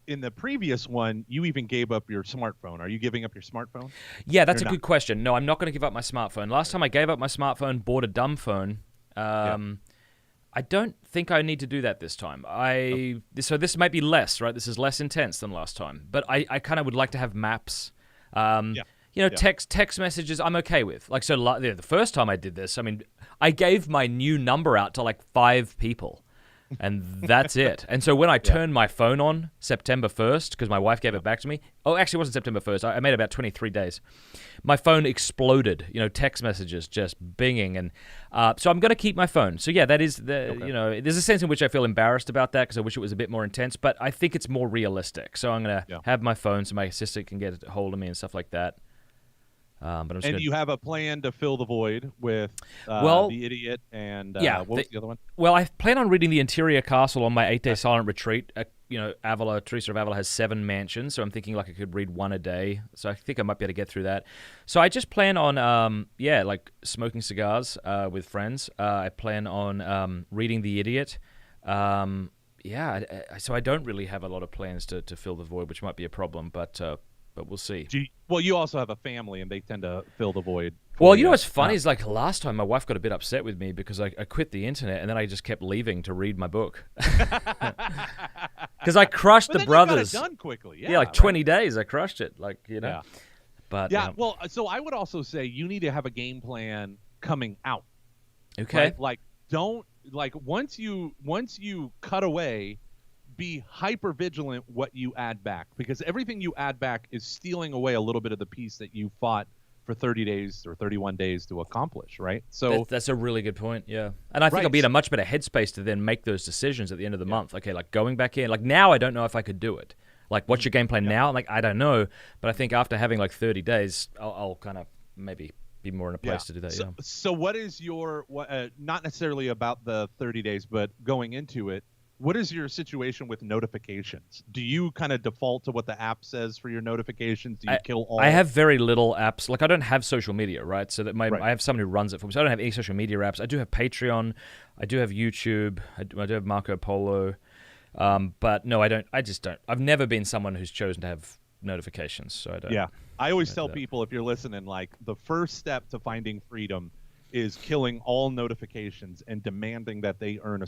in the previous one, you even gave up your smartphone. Are you giving up your smartphone? Yeah, that's a good question. No, I'm not going to give up my smartphone. Last time I gave up my smartphone, bought a dumb phone. I don't think I need to do that this time. So this might be less, right? This is less intense than last time. But I kind of would like to have maps. Text messages I'm okay with. Like, so the first time I did this, I mean, I gave my new number out to like 5 people. And that's it. And so when I turned my phone on September 1st, because my wife gave it back to me. Oh, actually, it wasn't September 1st. I made about 23 days. My phone exploded. Text messages just binging. And so I'm going to keep my phone. So, yeah, that is there's a sense in which I feel embarrassed about that because I wish it was a bit more intense. But I think it's more realistic. So I'm going to have my phone so my assistant can get a hold of me and stuff like that. But you have a plan to fill the void with The Idiot and what was the other one? Well, I plan on reading The Interior Castle on my 8-day silent retreat. Teresa of Avila has 7 mansions, so I'm thinking like I could read 1 a day. So I think I might be able to get through that. So I just plan on, smoking cigars with friends. I plan on reading The Idiot. So I don't really have a lot of plans to fill the void, which might be a problem, but we'll see. You also have a family, and they tend to fill the void. Well, you know what's funny is like last time my wife got a bit upset with me because I quit the internet, and then I just kept leaving to read my book. Because I crushed The Brothers. You got it done quickly. Yeah, like 20 days I crushed it. Yeah. But well, so I would also say you need to have a game plan coming out. Okay. Right? Like don't once you cut away, be hyper vigilant what you add back, because everything you add back is stealing away a little bit of the piece that you fought for 30 days or 31 days to accomplish, right? So that's a really good point, yeah. And I think I'll be in a much better headspace to then make those decisions at the end of the month. Okay, like going back in, like now I don't know if I could do it. Like, what's your game plan now? Like, I don't know, but I think after having like 30 days, I'll kind of maybe be more in a place to do that. So what is your not necessarily about the 30 days, but going into it, what is your situation with notifications? Do you kind of default to what the app says for your notifications? Do you kill all? I have very little apps. Like, I don't have social media, right? So that Right. I have someone who runs it for me. So I don't have any social media apps. I do have Patreon. I do have YouTube. I do have Marco Polo. But no, I don't. I just don't. I've never been someone who's chosen to have notifications, so I don't. Yeah. I always tell people, if you're listening, like, the first step to finding freedom is killing all notifications and demanding that they earn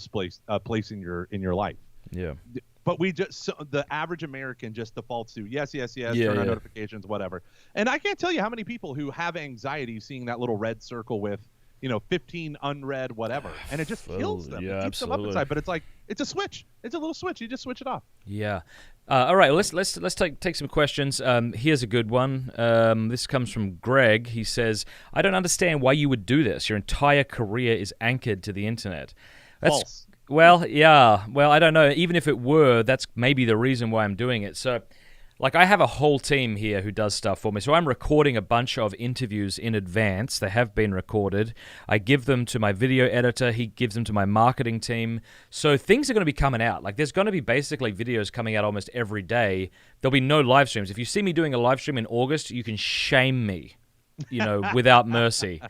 a place in your life. Yeah. But the average American just defaults to yes, turn on notifications, whatever. And I can't tell you how many people who have anxiety seeing that little red circle with 15 unread whatever, and it just kills them. Yeah, it keeps them up inside. But it's like, it's a switch. It's a little switch. You just switch it off. Yeah. All right. Let's take some questions. Here's a good one. This comes from Greg. He says, "I don't understand why you would do this. Your entire career is anchored to the internet." False. Well, yeah. Well, I don't know. Even if it were, that's maybe the reason why I'm doing it. So, like, I have a whole team here who does stuff for me. So I'm recording a bunch of interviews in advance. They have been recorded. I give them to my video editor. He gives them to my marketing team. So things are going to be coming out. Like, there's going to be basically videos coming out almost every day. There'll be no live streams. If you see me doing a live stream in August, you can shame me, without mercy.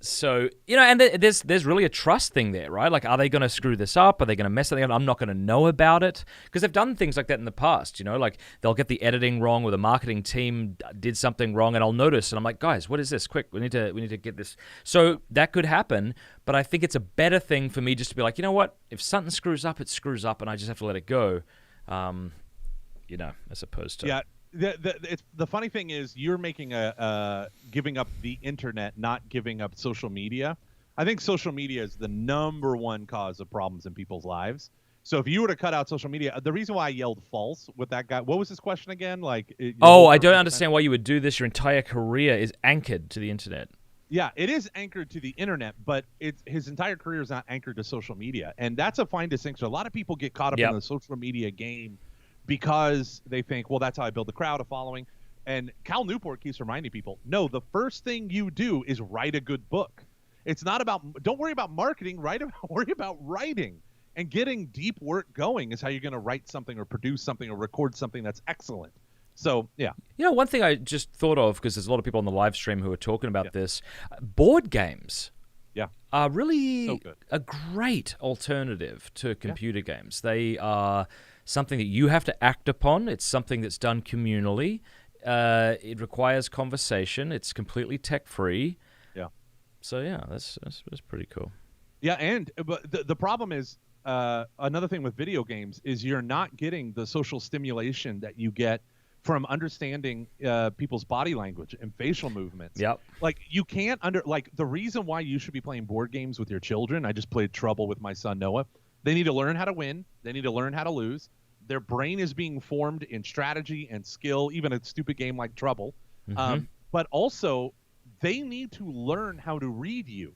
So, and there's really a trust thing there, right? Like, are they going to screw this up? Are they going to mess something up? I'm not going to know about it, because they've done things like that in the past, like they'll get the editing wrong, or the marketing team did something wrong, and I'll notice, and I'm like, guys, what is this? Quick, we need to get this. So that could happen, but I think it's a better thing for me just to be like, you know what? If something screws up, it screws up, and I just have to let it go, as opposed to... Yeah. The funny thing is, you're making giving up the internet, not giving up social media. I think social media is the number one cause of problems in people's lives. So if you were to cut out social media, the reason why I yelled false with that guy, what was his question again? Like, I don't understand why you would do this. Your entire career is anchored to the internet. Yeah, it is anchored to the internet, but his entire career is not anchored to social media, and that's a fine distinction. A lot of people get caught up in the social media game because they think, well, that's how I build a crowd, a following. And Cal Newport keeps reminding people, no, the first thing you do is write a good book. It's not about, don't worry about marketing, worry about writing. And getting deep work going is how you're going to write something or produce something or record something that's excellent. So, yeah. One thing I just thought of, because there's a lot of people on the live stream who are talking about this, board games are really a great alternative to computer games. They are something that you have to act upon. It's something that's done communally. It requires conversation. It's completely tech-free. Yeah. So, that's pretty cool. Yeah, but the problem is, another thing with video games is you're not getting the social stimulation that you get from understanding people's body language and facial movements. Yep. Like, you can't the reason why you should be playing board games with your children. I just played Trouble with my son Noah. They need to learn how to win. They need to learn how to lose. Their brain is being formed in strategy and skill, even a stupid game like Trouble. Mm-hmm. But also, they need to learn how to read you.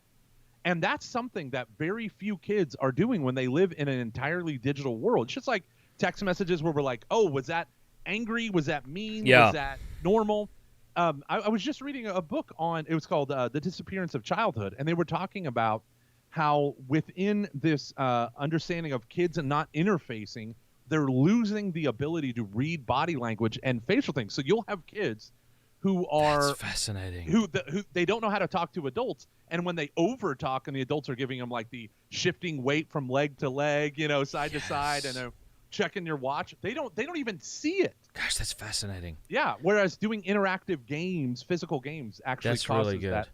And that's something that very few kids are doing when they live in an entirely digital world. It's just like text messages where we're like, oh, was that angry? Was that mean? Yeah. Was that normal? I was just reading a book it was called The Disappearance of Childhood, and they were talking about how within this understanding of kids and not interfacing, they're losing the ability to read body language and facial things. So you'll have kids who are... That's fascinating. Who they don't know how to talk to adults, and when they over talk and the adults are giving them like the shifting weight from leg to leg, side to side, and checking your watch, they don't even see it. Gosh, that's fascinating. Yeah, whereas doing interactive games, physical games, actually that's causes really good. that.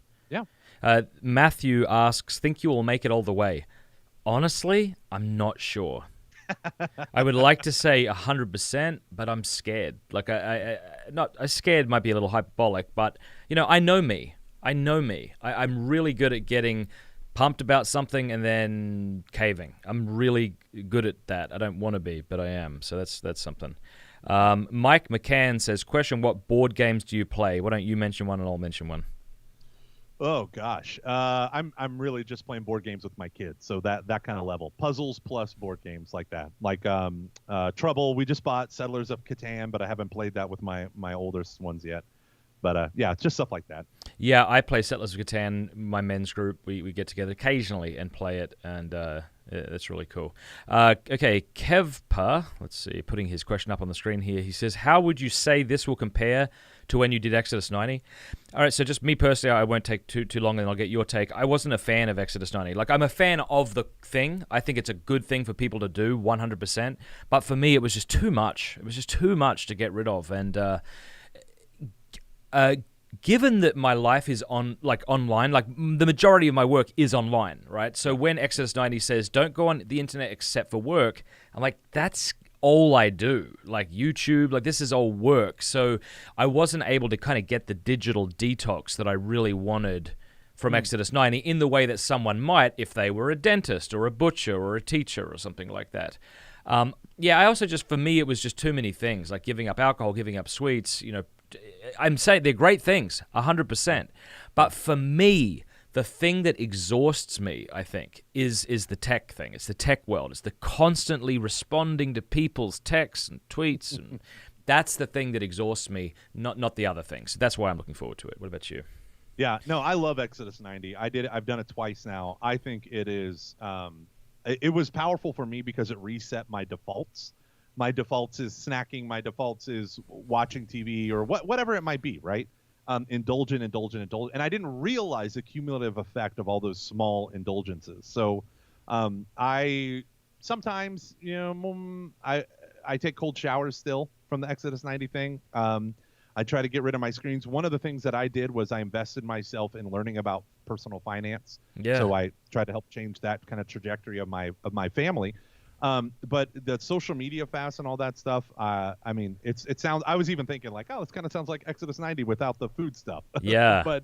Yeah. Matthew asks, think you will make it all the way? Honestly, I'm not sure. I would like to say 100%, but I'm scared. Like, scared might be a little hyperbolic, but I know me. I'm really good at getting pumped about something and then caving. I'm really good at that. I don't want to be, but I am. So that's something. Mike McCann says, question, what board games do you play? Why don't you mention one and I'll mention one? Oh gosh, I'm really just playing board games with my kids, so that kind of level. Puzzles plus board games like that, like Trouble. We just bought Settlers of Catan, but I haven't played that with my oldest ones yet. But yeah, just stuff like that. Yeah, I play Settlers of Catan. My men's group, we get together occasionally and play it, and it's really cool. Okay, Kevpa, let's see, putting his question up on the screen here. He says, how would you say this will compare to when you did Exodus 90? All right, so just me personally, I won't take too long, and I'll get your take. I wasn't a fan of Exodus 90. Like, I'm a fan of the thing. I think it's a good thing for people to do, 100%. But for me, it was just too much. It was just too much to get rid of, and given that my life is online, like the majority of my work is online, right? So when Exodus 90 says don't go on the internet except for work, I'm like, that's all I do. Like YouTube, like this is all work. So I wasn't able to kind of get the digital detox that I really wanted from Exodus 90 in the way that someone might if they were a dentist or a butcher or a teacher or something like that. I also for me, it was just too many things, like giving up alcohol, giving up sweets, I'm saying they're great things, 100%. But for me, the thing that exhausts me, I think, is the tech thing. It's the tech world. It's the constantly responding to people's texts and tweets. And that's the thing that exhausts me, not the other things. So that's why I'm looking forward to it. What about you? Yeah, no, I love Exodus 90. I've done it twice now. I think it is. It was powerful for me because it reset my defaults. My defaults is snacking. My defaults is watching TV or whatever it might be, right? Indulgent. And I didn't realize the cumulative effect of all those small indulgences. So I sometimes, I take cold showers still from the Exodus 90 thing. I try to get rid of my screens. One of the things that I did was I invested myself in learning about personal finance. Yeah. So I tried to help change that kind of trajectory of my family. But the social media fast and all that stuff, I mean, it sounds, I was even thinking like, oh, this kind of sounds like Exodus 90 without the food stuff. Yeah. but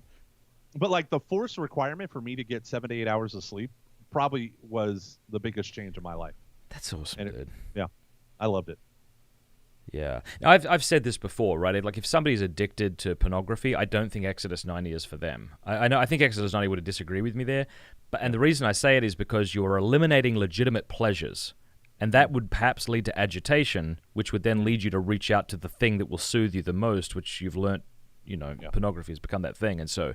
like the force requirement for me to get 7 to 8 hours of sleep probably was the biggest change in my life. That's awesome, dude. Yeah. I loved it. Yeah. Now, I've said this before, right? Like if somebody's addicted to pornography, I don't think Exodus 90 is for them. I think Exodus 90 would disagree with me there. And the reason I say it is because you're eliminating legitimate pleasures. And that would perhaps lead to agitation, which would then lead you to reach out to the thing that will soothe you the most, which you've learnt, pornography has become that thing. And so,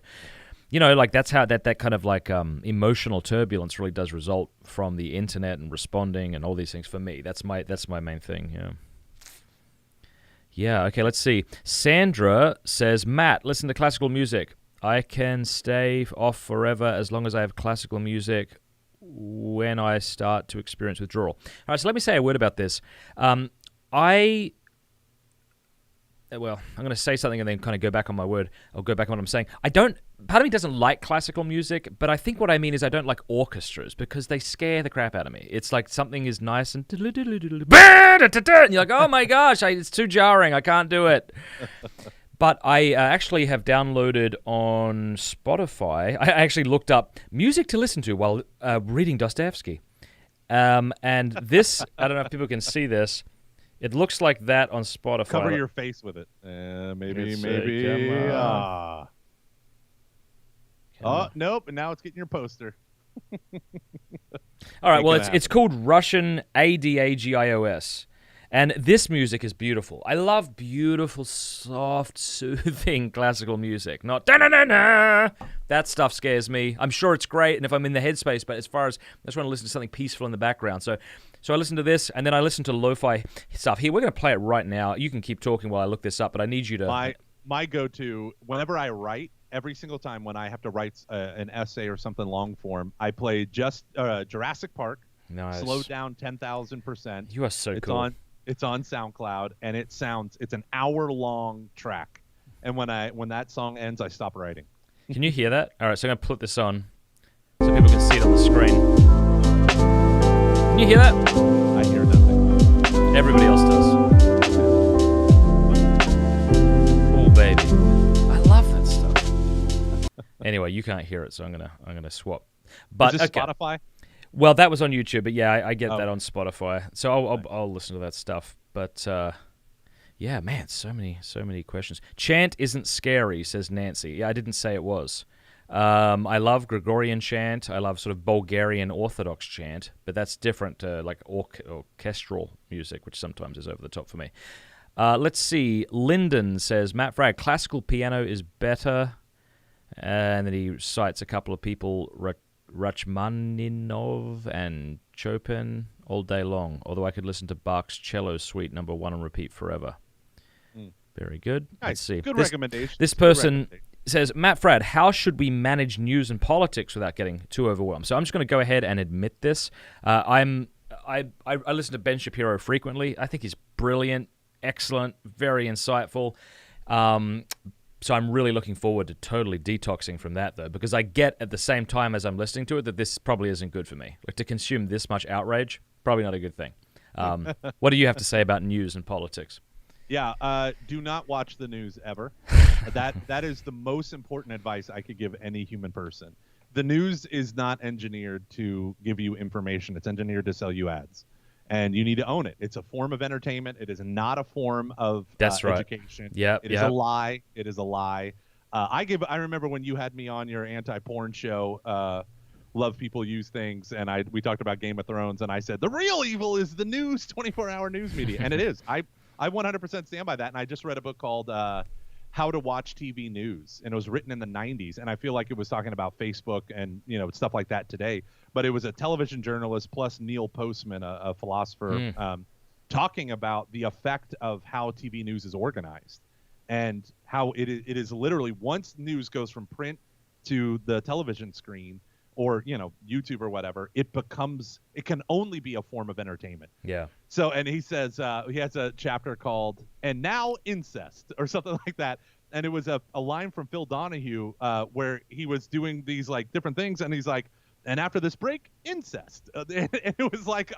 like that's how that kind of like emotional turbulence really does result from the internet and responding and all these things for me. That's my main thing, yeah. Yeah, okay, let's see. Sandra says, Matt, listen to classical music. I can stay off forever as long as I have classical music when I start to experience withdrawal. All right, so let me say a word about this. I'm going to say something and then kind of go back on my word. I'll go back on what I'm saying. Part of me doesn't like classical music, but I think what I mean is I don't like orchestras because they scare the crap out of me. It's like something is nice and and you're like, oh my gosh, it's too jarring. I can't do it. But I actually have downloaded on Spotify. I actually looked up music to listen to while reading Dostoevsky. And this, I don't know if people can see this. It looks like that on Spotify. Cover your face with it. Maybe. Oh, nope. And now it's getting your poster. All right. Well, it's called Russian ADAGIOS. And this music is beautiful. I love beautiful, soft, soothing classical music. Not da-na-na-na. That stuff scares me. I'm sure it's great, and if I'm in the headspace, but as far as I just want to listen to something peaceful in the background. So I listen to this, and then I listen to lo-fi stuff. Here, we're going to play it right now. You can keep talking while I look this up, but I need you to... My go-to, whenever I write, every single time when I have to write an essay or something long form, I play just Jurassic Park, slowed down 10,000%. You are so cool. It's on SoundCloud, and it's an hour-long track. And when that song ends, I stop writing. Can you hear that? All right, so I'm going to put this on so people can see it on the screen. Can you hear that? I hear nothing. Everybody else does. Oh, baby. I love that stuff. Anyway, you can't hear it, so I'm gonna swap. But is this Spotify? Well, that was on YouTube, but yeah, I get that on Spotify. So I'll listen to that stuff. But yeah, man, so many questions. Chant isn't scary, says Nancy. Yeah, I didn't say it was. I love Gregorian chant. I love sort of Bulgarian Orthodox chant, but that's different to like orchestral music, which sometimes is over the top for me. Let's see. Lyndon says, Matt Frag, classical piano is better. And then he cites a couple of people, Rachmaninov and Chopin, all day long. Although I could listen to Bach's Cello Suite No. 1 on repeat forever. Very good. Nice. Let's see. Good recommendation. This person says, Matt Fradd, how should we manage news and politics without getting too overwhelmed? So I'm just going to go ahead and admit this. I listen to Ben Shapiro frequently. I think he's brilliant, excellent, very insightful. So I'm really looking forward to totally detoxing from that, though, because I get at the same time as I'm listening to it that this probably isn't good for me. Like, to consume this much outrage, probably not a good thing. What do you have to say about news and politics? Yeah, do not watch the news ever. That is the most important advice I could give any human person. The news is not engineered to give you information. It's engineered to sell you ads. And you need to own it. It's a form of entertainment. It is not a form of education. It is a lie. It is a lie. I remember when you had me on your anti-porn show, Love People Use Things, and we talked about Game of Thrones, and I said, the real evil is the news, 24-hour news media. And it is. I 100% stand by that. And I just read a book called How to Watch TV News, and it was written in the 90s. And I feel like it was talking about Facebook and stuff like that today. But it was a television journalist plus Neil Postman, a philosopher, talking about the effect of how TV news is organized and how it is literally once news goes from print to the television screen or YouTube or whatever, it can only be a form of entertainment. Yeah. So, and he says he has a chapter called "And Now Incest" or something like that. And it was a line from Phil Donahue where he was doing these like different things, and he's like, and after this break, incest. And it was like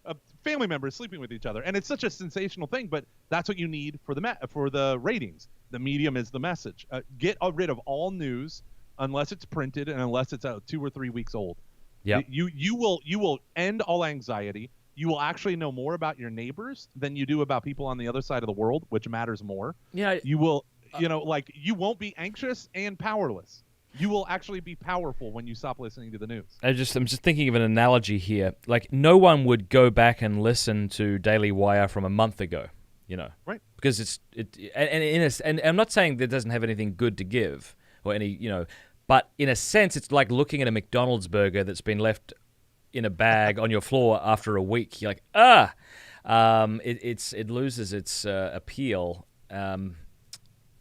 a family members sleeping with each other, and it's such a sensational thing. But that's what you need for the ratings. The medium is the message. Get rid of all news unless it's printed and unless it's 2 or 3 weeks old. Yeah. You will end all anxiety. You will actually know more about your neighbors than you do about people on the other side of the world, which matters more. Yeah. You will, you won't be anxious and powerless. You will actually be powerful when you stop listening to the news. I'm just thinking of an analogy here. Like, no one would go back and listen to Daily Wire from a month ago, right? Because and I'm not saying that it doesn't have anything good to give or any, but in a sense, it's like looking at a McDonald's burger that's been left in a bag on your floor after a week. You're like, it loses its appeal.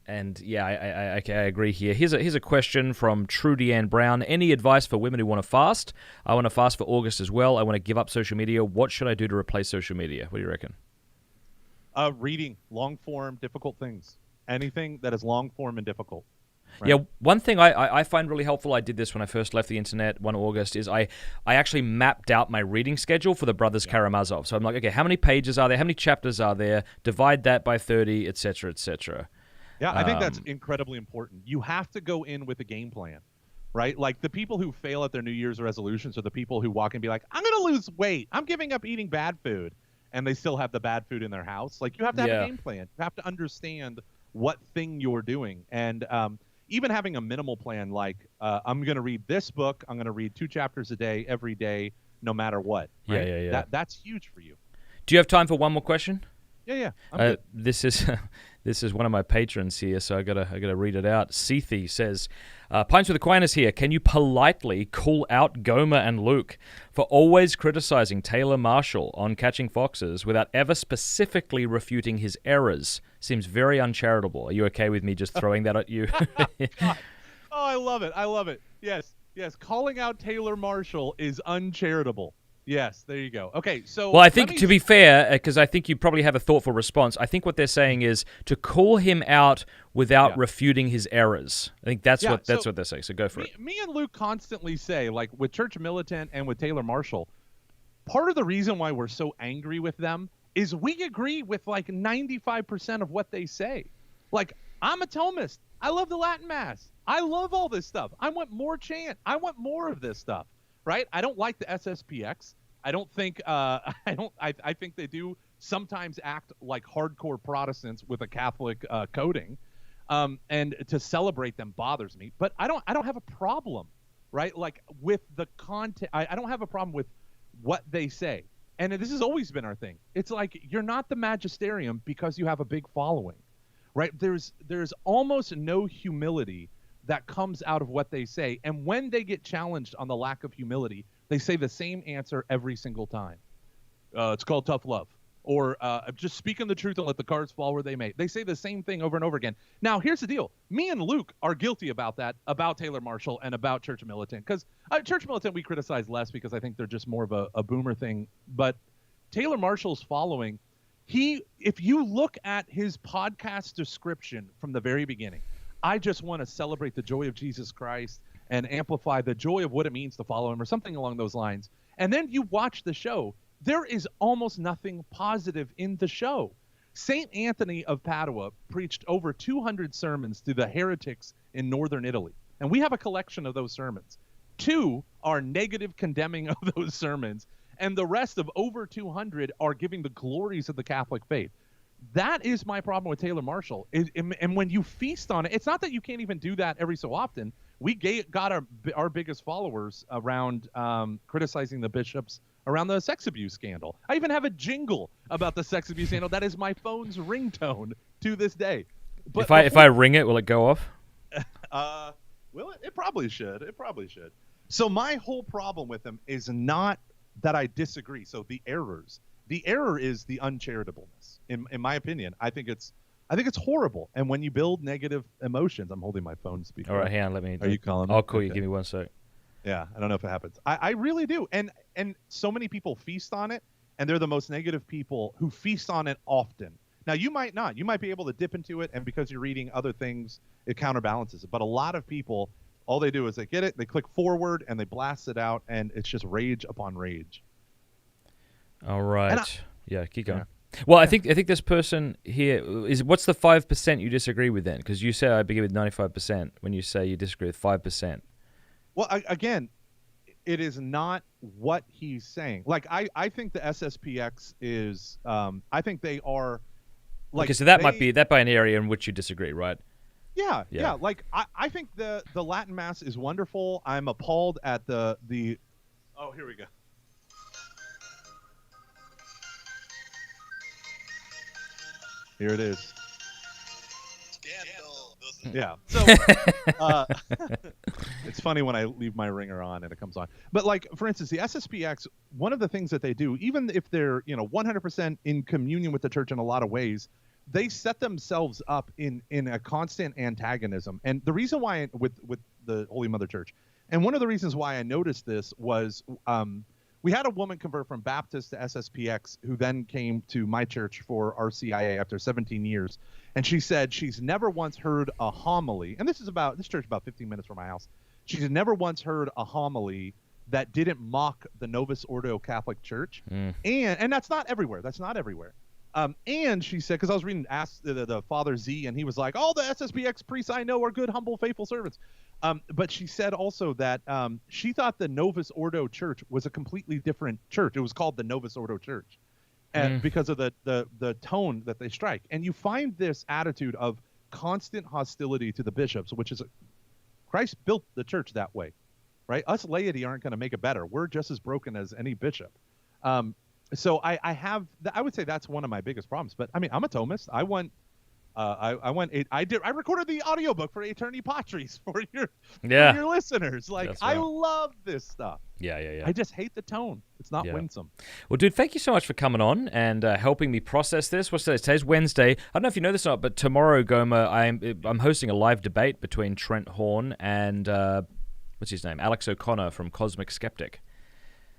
And yeah, I agree here. Here's a question from Trudy Ann Brown. Any advice for women who want to fast? I want to fast for August as well. I want to give up social media. What should I do to replace social media? What do you reckon? Reading long form, difficult things. Anything that is long form and difficult. Right? Yeah, one thing I find really helpful, I did this when I first left the internet 1 August, is I actually mapped out my reading schedule for the Brothers Karamazov. So I'm like, okay, how many pages are there? How many chapters are there? Divide that by 30, et cetera, et cetera. Yeah, I think that's incredibly important. You have to go in with a game plan, right? Like the people who fail at their New Year's resolutions are the people who walk and be like, I'm going to lose weight. I'm giving up eating bad food. And they still have the bad food in their house. Like you have to have a game plan. You have to understand what thing you're doing. And even having a minimal plan, like I'm going to read this book. I'm going to read 2 chapters a day, every day, no matter what. Right? Yeah. That's huge for you. Do you have time for one more question? Yeah. I'm good. This is one of my patrons here, so I gotta read it out. Sethi says, Pints with Aquinas here. Can you politely call out Gomer and Luke for always criticizing Taylor Marshall on Catching Foxes without ever specifically refuting his errors? Seems very uncharitable. Are you okay with me just throwing that at you? Oh, I love it. Yes. Calling out Taylor Marshall is uncharitable. Yes, there you go. Okay, so... Well, I think, to be fair, because I think you probably have a thoughtful response, I think what they're saying is to call him out without refuting his errors. I think that's what they're saying, so go for it. Me and Luke constantly say, like, with Church Militant and with Taylor Marshall, part of the reason why we're so angry with them is we agree with, like, 95% of what they say. Like, I'm a Thomist. I love the Latin Mass. I love all this stuff. I want more chant. I want more of this stuff. Right? I don't like the SSPX. I don't think I think they do sometimes act like hardcore Protestants with a Catholic coding. And to celebrate them bothers me. But I don't have a problem, right? Like with the content. I don't have a problem with what they say. And this has always been our thing. It's like you're not the magisterium because you have a big following. Right? There's almost no humility that comes out of what they say. And when they get challenged on the lack of humility, they say the same answer every single time. It's called tough love. Or just speaking the truth and let the cards fall where they may. They say the same thing over and over again. Now, here's the deal. Me and Luke are guilty about that, about Taylor Marshall and about Church Militant. Because Church Militant we criticize less because I think they're just more of a boomer thing. But Taylor Marshall's following, if you look at his podcast description from the very beginning, I just want to celebrate the joy of Jesus Christ and amplify the joy of what it means to follow him or something along those lines. And then you watch the show. There is almost nothing positive in the show. St. Anthony of Padua preached over 200 sermons to the heretics in northern Italy. And we have a collection of those sermons. 2 are negative condemning of those sermons, and the rest of over 200 are giving the glories of the Catholic faith. That is my problem with Taylor Marshall. And when you feast on it, it's not that you can't even do that every so often. We got our biggest followers around criticizing the bishops around the sex abuse scandal. I even have a jingle about the sex abuse scandal. That is my phone's ringtone to this day. But if I ring it, will it go off? Will it? It probably should. It probably should. So my whole problem with him is not that I disagree. So the error is the uncharitableness. In my opinion, I think it's horrible. And when you build negative emotions, I'm holding my phone speaker. All right, hang on. Are you calling me? I'll call you. Okay. Give me 1 sec. Yeah, I don't know if it happens. I really do. And so many people feast on it, and they're the most negative people who feast on it often. Now, you might not. You might be able to dip into it, and because you're reading other things, it counterbalances it. But a lot of people, all they do is they get it, they click forward, and they blast it out, and it's just rage upon rage. All right. Yeah, keep going. Yeah. Well, I think this person here is. What's the 5% you disagree with then? Because you say I begin with 95% when you say you disagree with 5%. Well, again, it is not what he's saying. Like, I think the SSPX is, I think they are, like... Okay, so that might be an area in which you disagree, right? Yeah. Like, I think the Latin Mass is wonderful. I'm appalled at the... Oh, here we go. Here it is. Yeah. So it's funny when I leave my ringer on and it comes on. But like, for instance, the SSPX, one of the things that they do, even if they're, 100% in communion with the church in a lot of ways, they set themselves up in a constant antagonism. And the reason why with the Holy Mother Church, and one of the reasons why I noticed this was we had a woman convert from Baptist to SSPX who then came to my church for RCIA after 17 years. And she said she's never once heard a homily, and this church about 15 minutes from my house. She's never once heard a homily that didn't mock the Novus Ordo Catholic Church. And that's not everywhere. And she said, because I was reading the Father Z, and he was like, all the SSPX priests I know are good, humble, faithful servants. But she said also that she thought the Novus Ordo Church was a completely different church. It was called the Novus Ordo Church. And because of the tone that they strike. And you find this attitude of constant hostility to the bishops, which is Christ built the church that way, right? Us laity aren't going to make it better. We're just as broken as any bishop. So I would say that's one of my biggest problems. But I mean, I'm a Thomist. I recorded the audiobook for Aeterni Patris for your listeners. Like, right. I love this stuff. Yeah. I just hate the tone. It's not winsome. Well, dude, thank you so much for coming on and helping me process this. What's today? Today's Wednesday. I don't know if you know this or not, but tomorrow, Gomer, I'm hosting a live debate between Trent Horn and what's his name? Alex O'Connor from Cosmic Skeptic.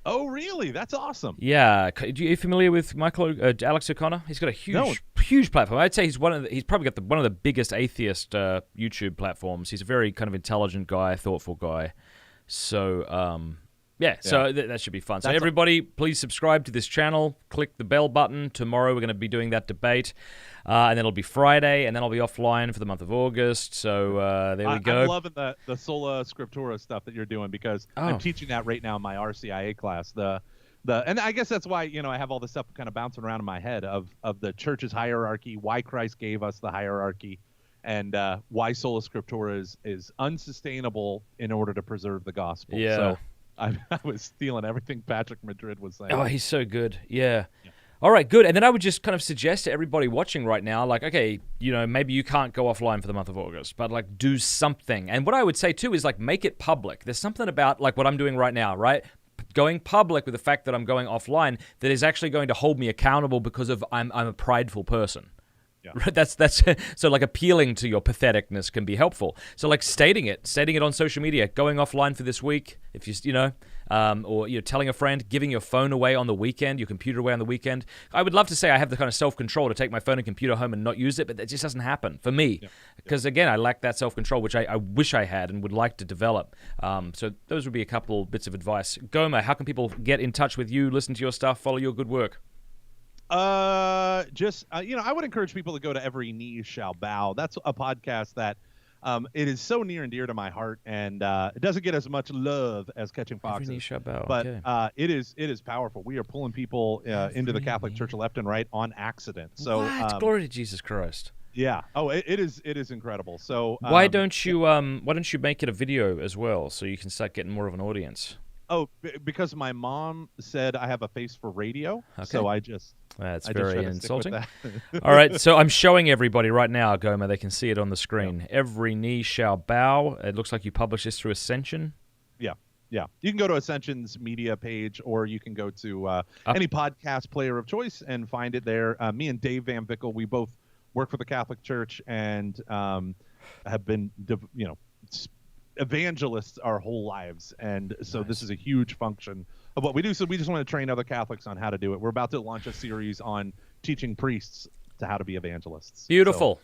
Oh, really? That's awesome. Yeah. Are you familiar with Alex O'Connor? He's got a huge platform. I'd say he's probably got one of the biggest atheist YouTube platforms. He's a very kind of intelligent guy, thoughtful guy. So, so that should be fun. So everybody, please subscribe to this channel. Click the bell button. Tomorrow we're going to be doing that debate. And then it'll be Friday, and then I'll be offline for the month of August. So there we go. I'm loving the Sola Scriptura stuff that you're doing because I'm teaching that right now in my RCIA class. And I guess that's why I have all this stuff kind of bouncing around in my head of the church's hierarchy, why Christ gave us the hierarchy, and why Sola Scriptura is unsustainable in order to preserve the gospel. Yeah. So I was stealing everything Patrick Madrid was saying. Oh, he's so good. Yeah. All right, good. And then I would just kind of suggest to everybody watching right now, like, okay, maybe you can't go offline for the month of August, but like do something. And what I would say too is like make it public. There's something about like what I'm doing right now, right? Going public with the fact that I'm going offline that is actually going to hold me accountable because of I'm a prideful person. Yeah. Right, that's so like appealing to your patheticness can be helpful. So like stating it on social media, going offline for this week, if or you're telling a friend, giving your phone away on the weekend, your computer away on the weekend. I would love to say I have the kind of self-control to take my phone and computer home and not use it, but that just doesn't happen for me because again, I lack that self-control, which I wish I had and would like to develop. So those would be a couple bits of advice. Gomer, how can people get in touch with you, listen to your stuff, follow your good work? I would encourage people to go to Every Knee Shall Bow. That's a podcast that it is so near and dear to my heart, and it doesn't get as much love as Catching Foxes. Every Knee Shall Bow, but okay. it is powerful. We are pulling people into the Catholic Church left and right on accident. So glory to Jesus Christ. Yeah. Oh, it is incredible. So why don't you make it a video as well so you can start getting more of an audience? Oh, because my mom said I have a face for radio, so That's I very just insulting. That. All right, so I'm showing everybody right now, Gomer. They can see it on the screen. Yeah. Every Knee Shall Bow. It looks like you publish this through Ascension. Yeah. You can go to Ascension's media page, or you can go to any podcast player of choice and find it there. Me and Dave Van Vickle, we both work for the Catholic Church and have been, evangelists our whole lives, and so This is a huge function of what we do. So we just want to train other Catholics on how to do it. We're about to launch a series on teaching priests to how to be evangelists. Beautiful.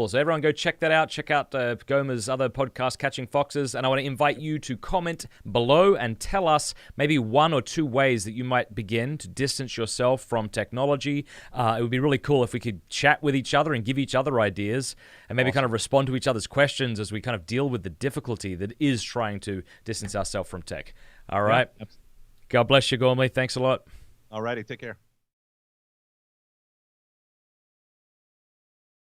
So everyone go check that out. Check out Gomer's other podcast, Catching Foxes, and I want to invite you to comment below and tell us maybe 1 or 2 ways that you might begin to distance yourself from technology. It would be really cool if we could chat with each other and give each other ideas and maybe kind of respond to each other's questions as we kind of deal with the difficulty that is trying to distance ourselves from tech. All right. Yeah. God bless you, Gormley. Thanks a lot. All righty. Take care.